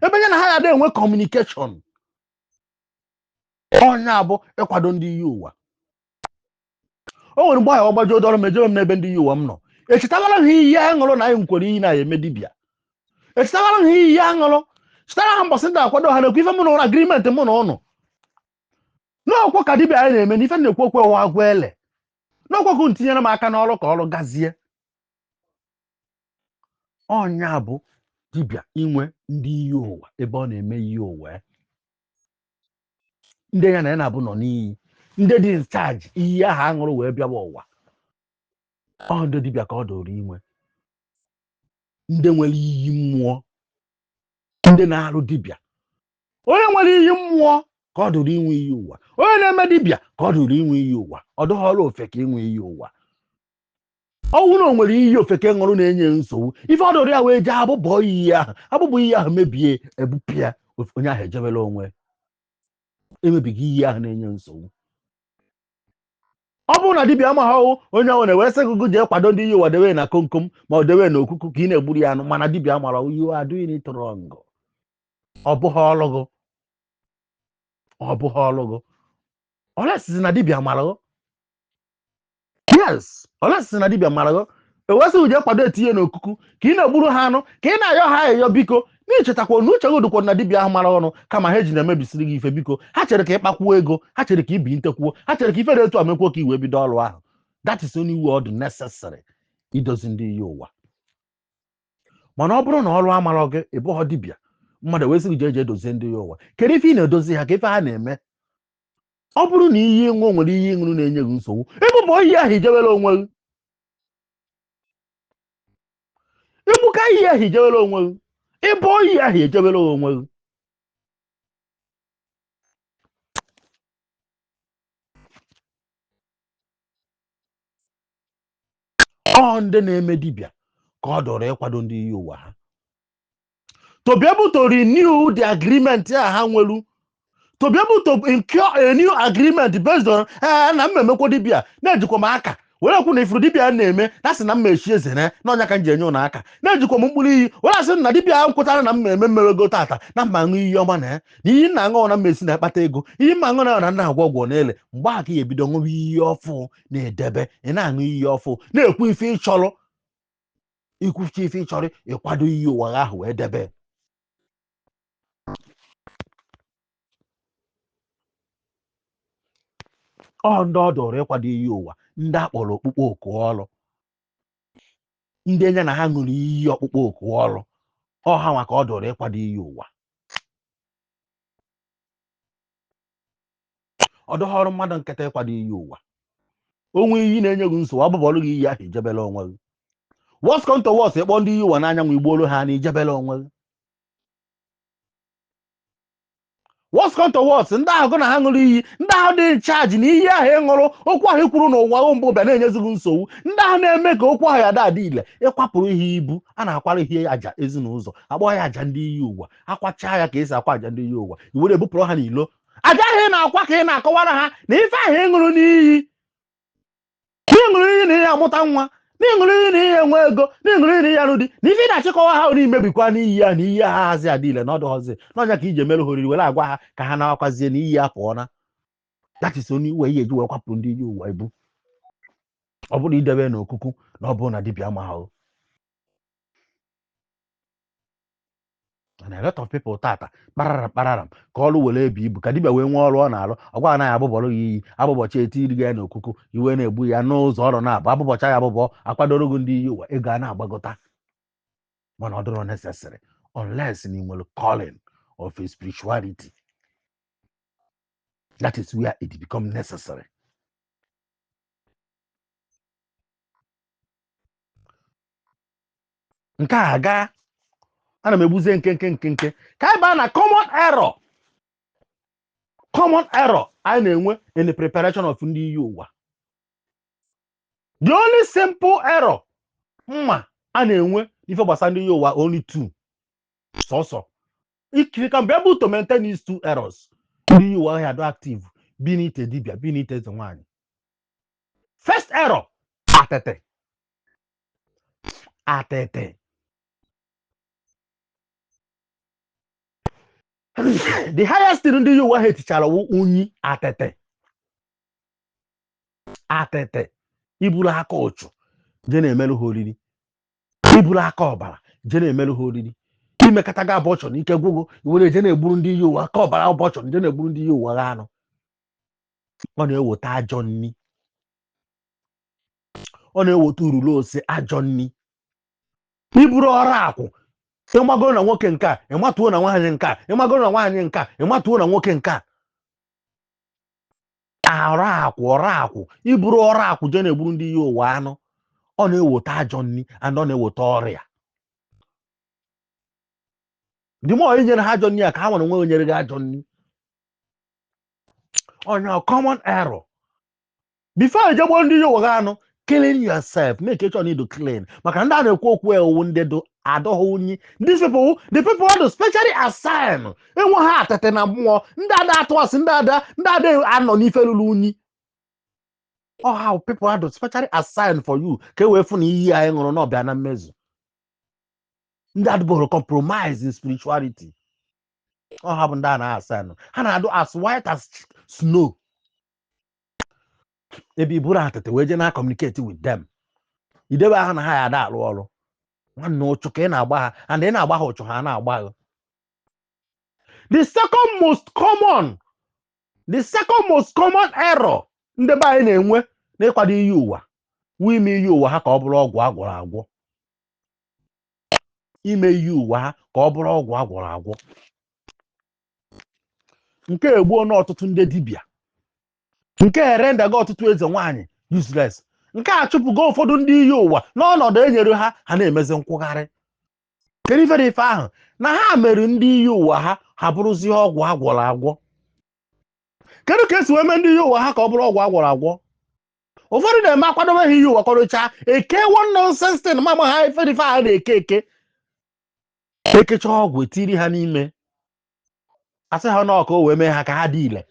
ebe ya na ha ya ada enwe kọmunikeshọn. Onye abụ ịkwado ndị iyi ụwa. O nwere mgbe ahụ ọgbaji ụdọrọ mejebe m n'ebe ndị iyi ụwa m nọ, echetawara ha iyi aṅụrụ na anyị nkwere iyi na-eme dibịa, echetawara ha iyi aṅụrụ, chetara ha mbọsị ndị akwado ha na-ekwu ife mụ na ụlọ agrimenti mụ na ụnụ n'ọkwa ka dibịa anyị na-eme n'ife na-ekwu okwu ụwa agwa ele n'ọkwakwu ntinyere m aka n'ọrụ ka ọrụ gazie. Ọnya bụ dibịa inwe ndị iyi ụwa ebe ọ na-eme iyi ụwa ndị ya na ya na-abụ nọ n'iyi, ndị dị nchaji iyi ahụ aṅụrụ wee bịawa ụwa. Ọ ndị dibịa ka ọ dọrọ inwe, ndị nwere iyi mmụọ, ndị na-arụ dibịa. Onye nwere iyi mmụọ ka ọ dọrọ inwe iyi ụwa, onye na-eme dibịa ka ọ dọrọ inwe iyi ụwa. Ọ dụghị ọrụ ofeke inwe iyi ụwa. Ọ bụrụ na o nwere iyi ofeke ṅụrụ na-enye nsogbu, ife ọ dọrọ ya wee jee abụbọ iyi ahụ, abụbọ iyi ahụ mebie ebupịa onye ahụ ejebere onwe emebighị iyi ahụ na-enye nsogbu. Ọ bụrụ na dibịa amaghị onye ahụ na-ewee sị gụgụ jee kwado ndị iyi ụwa dewe na komkom ma ọ dewe na okuku ka ị na-egburu ya anụ, mana dibịa amara you are doing it wrong. Ọ bụghị ọrụ gị, ọ bụghị ọrụ gị. Olesizi na dibịa mara gị, yes, olesizi na dibịa mara gị ewesịghị jee kwado etinye n'okuku ka ị na-egburu ha anụ, ka ị na-ayọ ha ayọ biko n'ichetakwa na uche gị dụkwa na dibịa ahụ mara ọnụ kama ha eji na-emebisiri gị ife. Biko ha chere ka ị kpakwuo ego, ha chere ka ị bi ntekwuo, ha chere ka ife dị etu a mekwuo ka i wee bido ọrụ ahụ. That is only word necessary idozi ndị iyi ụwa. Mana ọ bụrụ na ọrụ amara gị ịbụghọ dibịa, mmadụ wee sị gị jee dozie ndị iyi ụwa, kedu ife ị na-edozi ha, ka ife ha na-eme? Ọ bụrụ na iyi ịṅụ nwere iyi ịṅụrụ na-enye gị nsogbu, ịbụbọ iyi ahụ ijewere onwe gị, ịbụka iyi ahụ ijewere onwe gị, ịbụ oyi ahụ ejebere onwe gị. Ọ ndị na-eme dibịa ka ọ dọrọ ịkwado ndị iyi ụwa ha to be able to renew the agreement ha nwelu, to be able to incur a new agreement based on na mmemekwa dibịa na-ejikwa m aka were ekwu na ifuru dibịa na-eme na sị na mmechi eze na ọnya ka m ji enye ụnụ aka na-ejikwa m mkpụrụ iyi were asị na dibịa ahụ kwetara na mmemme mmewego tata na mma aṅụ iyi ọma na iyi nna aṅụ na mmesi na-akpata ego, iyi mma aṅụ na nna agwọ ọgwụ na-ele, mgbe aka ya ebido ṅụwa iyi ọfụ na-edebe, ị na-aṅụ iyi ọfụ na-ekwu ife ịchọrọ, ikwuchi ife ịchọrọ ịkwado iyi ụwa ahụ wee debe. Ọ ndị ọ dọrọ ịkwado iyi ụwa, ndị akpọrọ okpukpe oku ọrụ, ndị enye na ha ṅụrụ iyi ọkpụkpọ oku ọrụ, ọha maka ọ dọrọ ịkwado iyi ụwa. Ọ dọghị ọrụ mmadụ nkịta ịkwado iyi ụwa. Onwe iyi na-enye gị nsogbu, abụbọrụ gị iyi ahụ ijebere onwe gị. Wọs kọnto wọs ịkpọ ndị iyi ụwa n'anyanwụ igbuolu ha na ijebere onwe gị. what's come to what ndị ahụ gụ na ha ṅụrụ iyi ndị ahụ dị charge na iyi ahụ ịṅụrụ okwu ahụ ikwuru n'ụwa mbụ bịa na-enyezighị nsogbu ndị ahụ na-eme ka okwu ahụ ya adị ile ịkwapụrụ ihe ibu a na-akwara ihe aja ezinụzọ akpọ ya aja ndị Iyiuwa akwachaa ya ka esi akwa aja ndị Iyiuwa iwere ebupụrụ ha n'ilo aja ahụ ị na-akwa ka ị na-akọwara ha na ife ahụ ịṅụrụ n'iyi n'ịṅụrụ iyi na ihe amụta nwa n'ịṅụrụ iyi na ihe enwe ego n'ịṅụrụ iyi na ihe anụ di na ife ị na-achịkọwa ha n'imebikwa n'iyi ya na iyi ha hazi adịile na ọdụghọzi n'ọnya ka ije mere ha oriri were agwa ha ka ha na-akwazie na iyi ya pụọna that is onye iwe ihe eji wee kwapụrụ ndị Iyiuwa ibu ọ bụrụ idebe n'okuku na ọ bụrụ na dibịa ma ahụ. And a lot of people tata kpararam ka ọrụ were ebi ibu ka dibịa wee nwee ọrụ ọ na-arụ ọgwa anaghị abụbọrọ ya iyi abụbọchị etiri ya n'okuku iwe na-egbu ya n'ụzọ ọrụ na-abụ abụbọcha ya abụbọ akwadoro gị ndị Iyiuwa ego a na-agbagota mana ọ dịrọ necessary unless na ị nwere calling of a spirituality. That is where it becomes necessary. Nke a gaa ana m egbuzie nke ka anyị baa na common error anyị na-enwe in the preparation of ndị Iyiuwa. The only simple error mma a na-enwe ife gbasara ndị Iyiuwa only two sọsọ. If you can be able to maintain these two errors, ndị Iyiuwa ya do active bi n'ite dibịa bi n'ite eze nwaanyị. First error, atete. The highest thing ndị Iyiuwa ha etichara unyi atete iburu aka ọchụ je na-emerụ ha oriri iburu aka ọbara je na-emerụ ha oriri imekata ga abọchọ n'ike gwụgwụ were je na-egburu ndị Iyiuwa aka ọbara abọchọ je na-egburu ndị Iyiuwa ha anụ ọ na-eweta ajọ nni ọ na-eweta urulu ose ajọ nni iburu ọrụ akwụ ịmagoro na nwoke nke a ịmatuo na nwaanyị nke a ịmagoro na nwaanyị nke a ịmatuo na nwoke nke a ọrụ akwụ iburu ọrụ akwụ je na-egburu ndị Iyiuwa anụ ọ na-eweta ajọ nni and ọ na-eweta ọrịa. Dị mọ inyere ha ajọ nni a ka ha nwere nwe onyere gị ajọ nni. Onye common error before ejegbo ndị Iyiuwa anụ killing yourself make sure need to clean maka ndị a na-ekwu okwu ewu ndị do adọghị unyi. These people, the people are specially assigned enwe ha atete na mmụọ ndị ada atụasị ndị ada anọ n'ife lụrụ unyi. Oh, how people are specially assigned for you ka e wee fụ na iyi anyị ṅụrụ n'ọbịa na mmezu. Ndị adịboro compromise in spirituality. Oh, ha bụ ndị a na-assign ha na-adụ as white as snow. Ebe iburu atete wee je na communicate with them idebe ha na ha ya ada arụ ọrụ nwanne ụchụ ka ị na-agba ha and ị na-agba ha ụchụ ha na-agba ha. The second most common error ndị be anyị na-enwe n'ịkwado Iyiuwa wụ ime Iyiuwa ha ka ọ bụrụ ọgwụ agwọrọ agwọ. Ime Iyiuwa ha ka ọ bụrụ ọgwụ agwọrọ agwọ. Nke egbuo n'ọtụtụ ndị dibịa. Nke erendaga ọtụtụ eze nwaanyị useless. Nke a chụpụgo ụfọdụ ndị Iyiuwa n'ọnọdụ enyere ha ha na-emezi nkwụgharị. Kedu ife ahụ na ha mere ndị Iyiuwa ha bụrụzie ọgwụ agwọrọ agwọ. Kedu ka esi wee mee ndị Iyiuwa ha ka ọ bụrụ ọgwụ agwọrọ agwọ? Ụfọdụ na-eme akwadobe ha Iyiuwa kwadocha eke one nonsense thing mama ha ife ha na-eke ekecha ọgwụ etiri ha n'ime asị ha n'ọka o wee mee ha ka ha dị ile.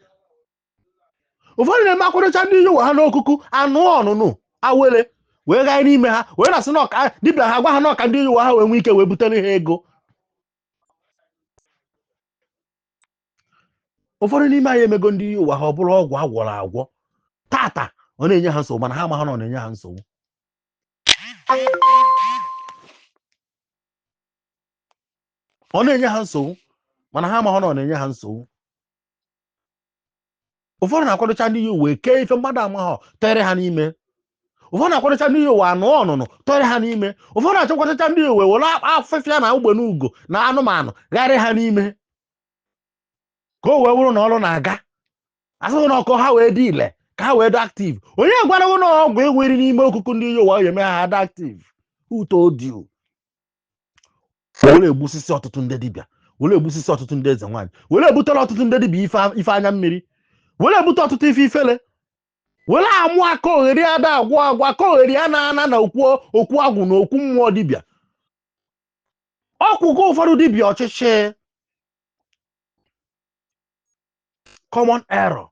Ụfọdụ na-eme akwadocha ndị Iyiuwa ha n'okuku anụ ọnụnụ awele wee gaa n'ime ha wee na-asị n'ọka dibịa ha gwa ha n'ọka ndị Iyiuwa ha wee nwee ike wee butere ha ego. Ụfọdụ n'ime anyị emego ndị Iyiuwa ha ọ bụrụ ọgwụ agwọrọ agwọ. Tata ọ na-enye ha nsogbu mana ha amaghị na ọ na-enye ha nsogbu. Ọ na-enye ha nsogbu mana ha amaghị na ọ na-enye ha nsogbu. Ụfọdụ na-akwadocha ndị Iyiuwa eke ife mmadụ amaghị tere ha n'ime. Ụfọdụ na-akwadocha ndị Iyiuwa anụ ọnụnụ tere ha n'ime. Ụfọdụ na-achọkwadocha ndị Iyiuwa were afịfịa na ugbene ugo na anụmanụ gharị ha n'ime ka o wee bụrụ na ọrụ na-aga. Asịghị na ọkụ ha wee dị ile ka ha wee dị active. Onye gwarawo na ọgwụ enwere n'ime okuku ndị Iyiuwa ya eme ha dị active. Who told you? Were egbusisi ọtụtụ ndị dibịa were egbusisi ọtụtụ ndị eze nwaanyị, were ebutere ọtụtụ ndị dibịa ife anya mmiri, were ebute ọtụtụ ife ifele, were amụ aka ogheri ada agwụ agwụ, aka ogheri a na-ana na okwu agwụ na okwu mmụọ dibịa. Ọkwụgo ụfọdụ dibịa ọchịchị. Common error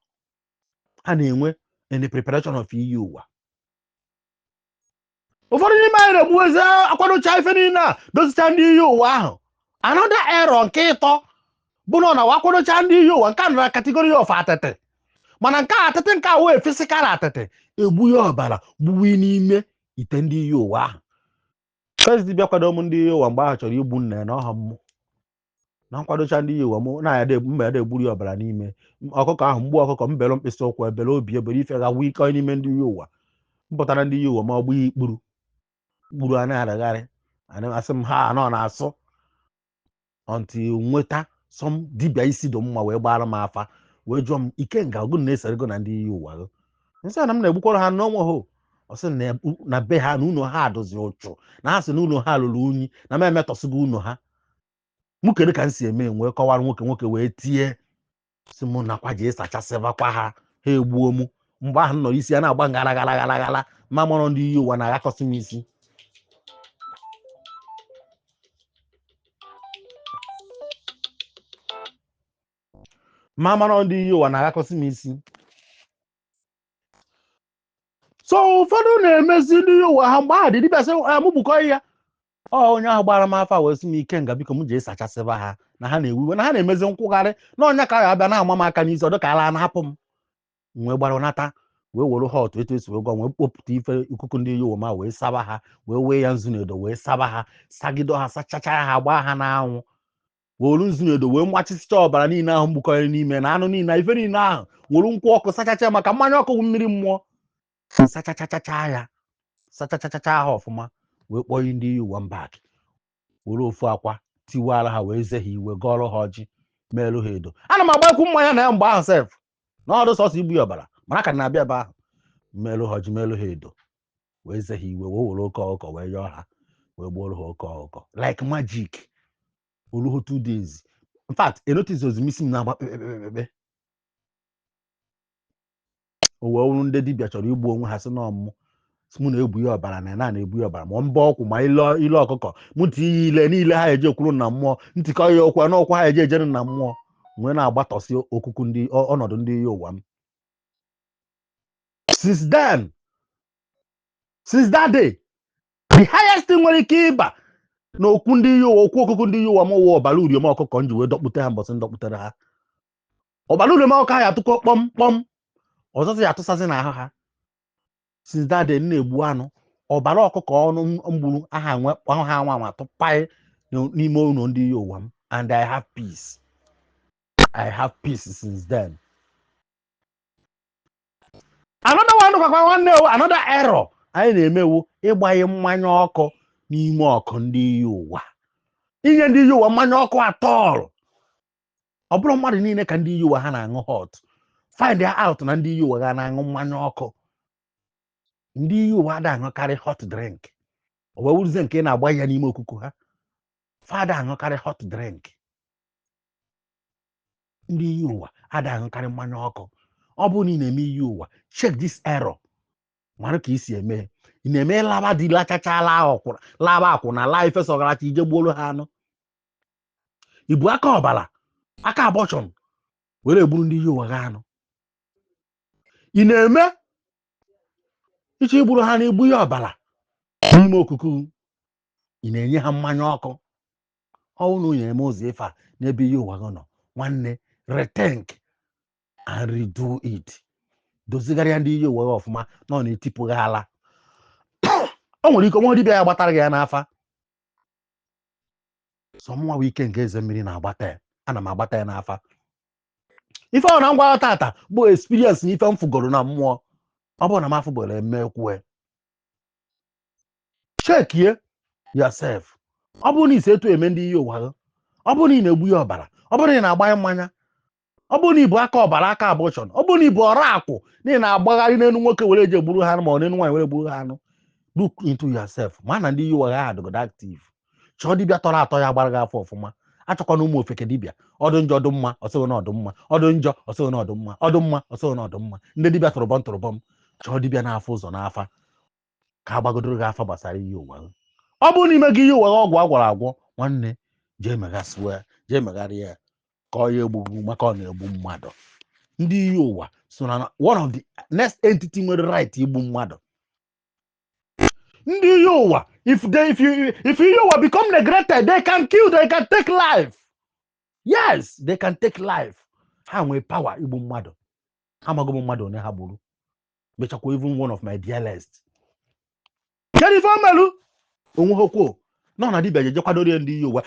a na-enwe in the preparation of Iyiuwa. Ụfọdụ n'ime anyị na-egbu eze akwadocha ife niile a dozicha ndị Iyiuwa ahụ. Another error nke ịtọ bụ na wakwadocha ndị Iyiuwa nke a na category of atịtị, mana nke atịtị nke a wee physical atịtị egbu ya ọbara gbuwe n'ime ite ndị Iyiuwa ahụ. First dibịa kwado m ndị Iyiuwa mgbe ahụ chọrọ igbu nna ya na ọha mmụ na nkwadocha ndị Iyiuwa m na ya mba ya egburu ya ọbara n'ime ọkụkọ ahụ, mgbu ọkụkọ mbelu mkpịsị ụkwụ ebele obi ebere ife gawa ike n'ime ndị Iyiuwa. Mpụtara ndị Iyiuwa ma ọgbụ ikpuru gburu a na-aragharị asị m ha anọ na-asụ until nweta sọm dibịa isi do mma wee gbara m afa wee jụọ m Ikenga ọgụ na-eserego na ndị Iyiuwa nsị na m na-egbukwara ha n'ọnwa ho ọsị na be ha na ụlọ ha dozi ụchụ na ha sị na ụlọ ha lụrụ unyi na m emetọsịgo ụlọ ha. Mụ kedu ka m si eme wee kọwara nwoke wee tie sị mụ nakwa jee sachasịvakwa ha egbuo mụ. Mgbe ahụ nọrọ isi a na-agba ngara ma mụrụ ndị Iyiuwa na-aghakọsị m isi. Ndị Iyiuwa na-aghakọsị m isi. So ụfọdụ na-emezi ndị Iyiuwa ha mgbe ahụ dị dibịa sị mụ bụkọ ya onye ahụ gbara m afa wee sị m Ikenga biko m jee sachasịba ha na ha na-ewiwe na ha na-emezi nkwụgharị na ọnya ka ya abịa na-ama m aka n'isi ọdụ ka ala na-apụ m. Wee gbara nata wee were ha otu etu esi wee gwa wee kpopụta ife ikuku ndị Iyiuwa ma wee saba ha wee wee ya nzu na edo wee saba ha sagido ha sachacha ha gbaa ha n'anwụ were nzu na edo wee machisicha ọbara niile ahụ mgbukọrọ n'ime na anụ niile ife niile ahụ were nkwụ ọkụ sachacha maka mmanya ọkụ mmiri mmụọ sachachacha ya sachachacha ha ọfụma wee kpọọ ndị Iyiuwa mbak were ofu akwa tiwara ha wee ze ha iwe gọọrọ ha ọjị merụ ha edo. Ana m agbakwu mmanya na ya mgbe ahụ sef na ọdụ sọsọ igbu ya ọbara mana ka na-abịa ebe ahụ merụ ha ọjị merụ ha edo wee ze ha iwe wee were oke ọkụkọ wee yọọ ha wee gbuoro ha oke ọkụkọ like magic oluho 2 days. In fact enotice ozimisi m na-agba kpekpekpe o wee wụrụ ndị dibịa chọrọ igbu onwe ha sị na ọmụmụ mụ na-ebu ya ọbara na na-ebu ya ọbara ma mba ọkwụ ma ile ọkụkọ mụ tinye ile niile ha eje ekwuru na mmụọ ntịkọ ya okwu na ọkwa ha eje ejere na mmụọ wee na-agbatọsị okuku ndị ọnọdụ ndị Iyiuwa m. Since that day the highest thing nwere ike ịba na okwu ndị Iyiuwa okwu okuku ndị Iyiuwa m wụ ọbara uriom ọkụkọ nji wee dọkpụte ha mbọsị ndọkpụtere ha. Ọbara uriom ọkụkọ ha ya atụkọ kpọm ọzọzọ ya atụsazi n'ahụ ha. Since that day na-egbu anụ ọbara ọkụkọ ọnụ mgburu aha nwa tụpai n'ime ụlọ ndị Iyiuwa m and I have peace since then. Another error anyị na-emewu ịgbanye mmanya ọkụ n'ime ọkụ ndị Iyiuwa. Inye ndị Iyiuwa mmanya ọkụ atọl. Ọ bụrụ mmadụ niile ka ndị Iyiuwa ha na-aṅụ hot. Find out na ndị Iyiuwa ha na-aṅụ mmanya ọkụ. Ndị Iyiuwa ada aṅụkarị hot drink. O wee wụrụzie nke na-agba ya n'ime okuku ha. Fada aṅụkarị hot drink. Ndị Iyiuwa ada aṅụkarị mmanya ọkụ. Ọ bụrụ na ị na-eme Iyiuwa check this error mara ka isi eme. Ị na-eme laba dị lachachala laba akwụna la ife sọgaracha ije gbuoro ha anụ. Ibu aka ọbara aka abortion were egburu ndị Iyiuwa ha anụ. Ị na-eme iche igburu ha na igbu ya ọbara n'ime okuku. Ị na-enye ha mmanya ọkụ. Ọwụ na onye eme ụzọ ife a n'ebe Iyiuwa gị nọ nwanne rethink and redo it. Dozigharịa ndị Iyiuwa gị ọfụma na ọ na-etipụ gị ala. O nwere ike nwa dibịa ya gbatara gị ya n'afa. So mụnwa bụ Ikenga Ezemmiri na-agbata ya. Ana m agbata ya n'afa. Ife ọ na ngwa tata bụ experience na ife m fugoro na mmụọ. Ọ bụrụ na m afụgboro emekwe. Check yourself. Ọ bụrụ na isi etu eme ndị Iyiuwa gị. Ọ bụrụ na ị na-egbu ya ọbara. Ọ bụrụ na ị na-agbanye mmanya. Ọ bụrụ na ibu aka ọbara aka abortion. Ọ bụrụ na ibu ọra akwụ na ị na-agbagharị n'elu nwoke were eje gburu ha anụ ma ọ n'elu nwaanyị were gburu ha anụ. Look into yourself. Ma na ndị Iyiuwa gị adịgodo active. Chọọ dibịa tọrọ atọ ya gbara gị afọ ọfụma. achọkwana ụmụ ofeke dibịa ọdụ njọ ọdụ mma ọsịghị na ọdụ mma ọdụ njọ ọsịghị na ọdụ mma ọdụ mma ọsịghị na ọdụ mma ndị dibịa tụrụbọm chọọ dibịa na-afụ ụzọ n'afa ka agbagodoro gị afa gbasara ihe ụwa ọ bụrụ na ime gị ihe ụwa ọgwụ agwọrọ agwọ nwanne jee megasịa jee megharịa ya ka ọ ya egbugbu maka ọ na-egbu mmadụ ndị ihe ụwa so na one of the next entity nwere right igbu mmadụ ndị ihe ụwa if ihe ụwa become neglected they can kill, they can take life. Yes, they can take life. Ha nwere power igbu mmadụ amaghị m mmadụ onye ha gburu mechakwa even one of my dearest kerifomelu onwe ha kwuo nọ na dibịa jeje kwadoro ndị ihe ụwa.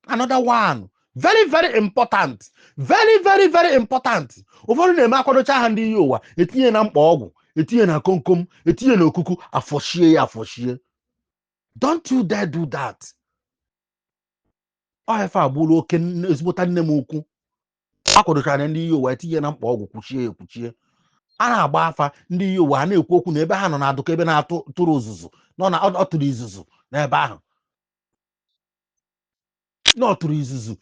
Another one very very important, very important. Ụfọdụ na-eme akwadocha ha ndị ihe ụwa etinye na mkpa ọgwụ etinye na komkom etinye na okuku afọchie ya afọchie. Don't you dare do that. Ọ efe agbụrụ oke ezigbota nne m ukwu akwadochara ndị ihe ụwa etinye na mkpa ọgwụ kwuchie ekwuchie. A na-agba afa ndị ihe ụwa na-ekwu okwu na ebe ha nọ na-adụka ebe na-atụrụ uzuzu nọ na ọ tụrụ izuzu n'ebe ahụ na ọ tụrụ izuzu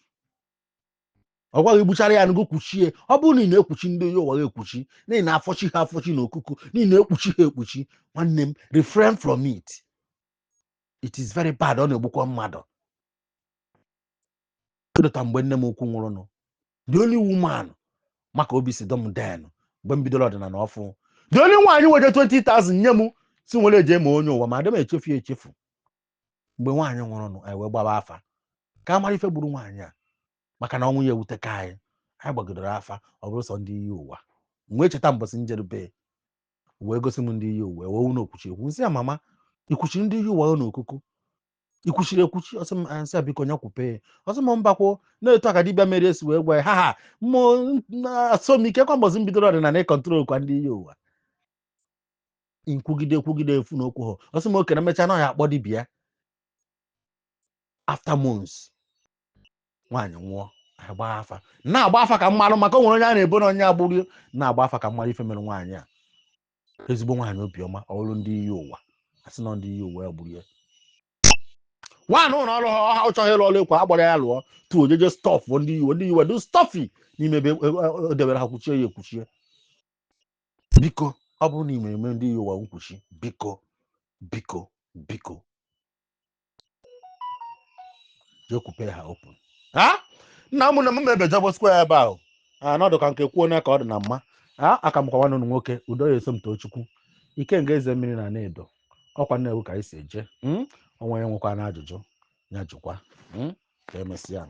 ọ gwaghị gbuchara ya n'ugwu kwuchie. Ọ bụrụ na ị na-ekwuchi ndị ihe ụwa ga-ekwuchi n'ihi na afọchi ha afọchi na okuku n'ihi na ekpuchi ha ekpuchi nwanne m refrain from it. It is very bad. Ọ na-egbukwa mmadụ. Kedụta mgbe nne m ukwu nwụrụnụ the only woman maka obi si dom den mgbe m bidoro ọdịnala ọfụ the only nwaanyị weje 20,000 nye m si nwere eje ma onye ụwa ma adị m echefu mgbe nwaanyị nwụrụnụ anyị wee gbaba afa ka amara ife gburu nwaanyị a maka na ọnwụ ya ewute ka anyị gbagidoro afa ọ bụrụ sọ ndị ihe ụwa. Mgbe cheta mbọsị njerube wee gosi m ndị ihe ụwa wee unu okwuchi ekwu nsị ya mama ikwuchiri ndị ihe ụwa n'okuku ikwuchiri ekwuchi ọsọ m ansị a biko nya kwupe ọsọ m mbakwo na-etu aka dibịa mere esi wee gwa ha asọmike kwa mbọsị mbidoro ọdịnala ịkọntrol kwa ndị ihe ụwa nkwugide efu na okwu ha ọsọ m oke na mmecha na ya akpọ dibịa after months nwaanyị nwụọ agba afa na-agba afa ka mmalụ maka o nwere onye a na-ebo na onye agbụrụ na-agba afa ka mmalụ ife mere nwaanyị a ezigbo nwaanyị obiọma ọrụ ndị ihe ụwa asị na ndị ihe ụwa ya gburu ya nwaanyị ụlọ ọrụ ha ụchọghị ịrụ ọrụ ekwe agbara ya lụọ tu ojeje stọf ndị iwe do stọfi n'ime ebe edebere ha kwuchie ya ekwuchie. Biko ọ bụrụ na ime eme ndị ihe ụwa nkwuchi biko jekwupe ha open nna m na m mebejọbọ square ebe ahụ anọdụ ka nke kwuo na ka ọ dị na mma aka m kwa nwanne ụnụ nwoke udoye somtochukwu IKENGA ezemmiri na Nnedo ọkwa nnewi ka anyị si eje onwe ya nwekwa na ajụjụ ya jụkwa ka emesịa.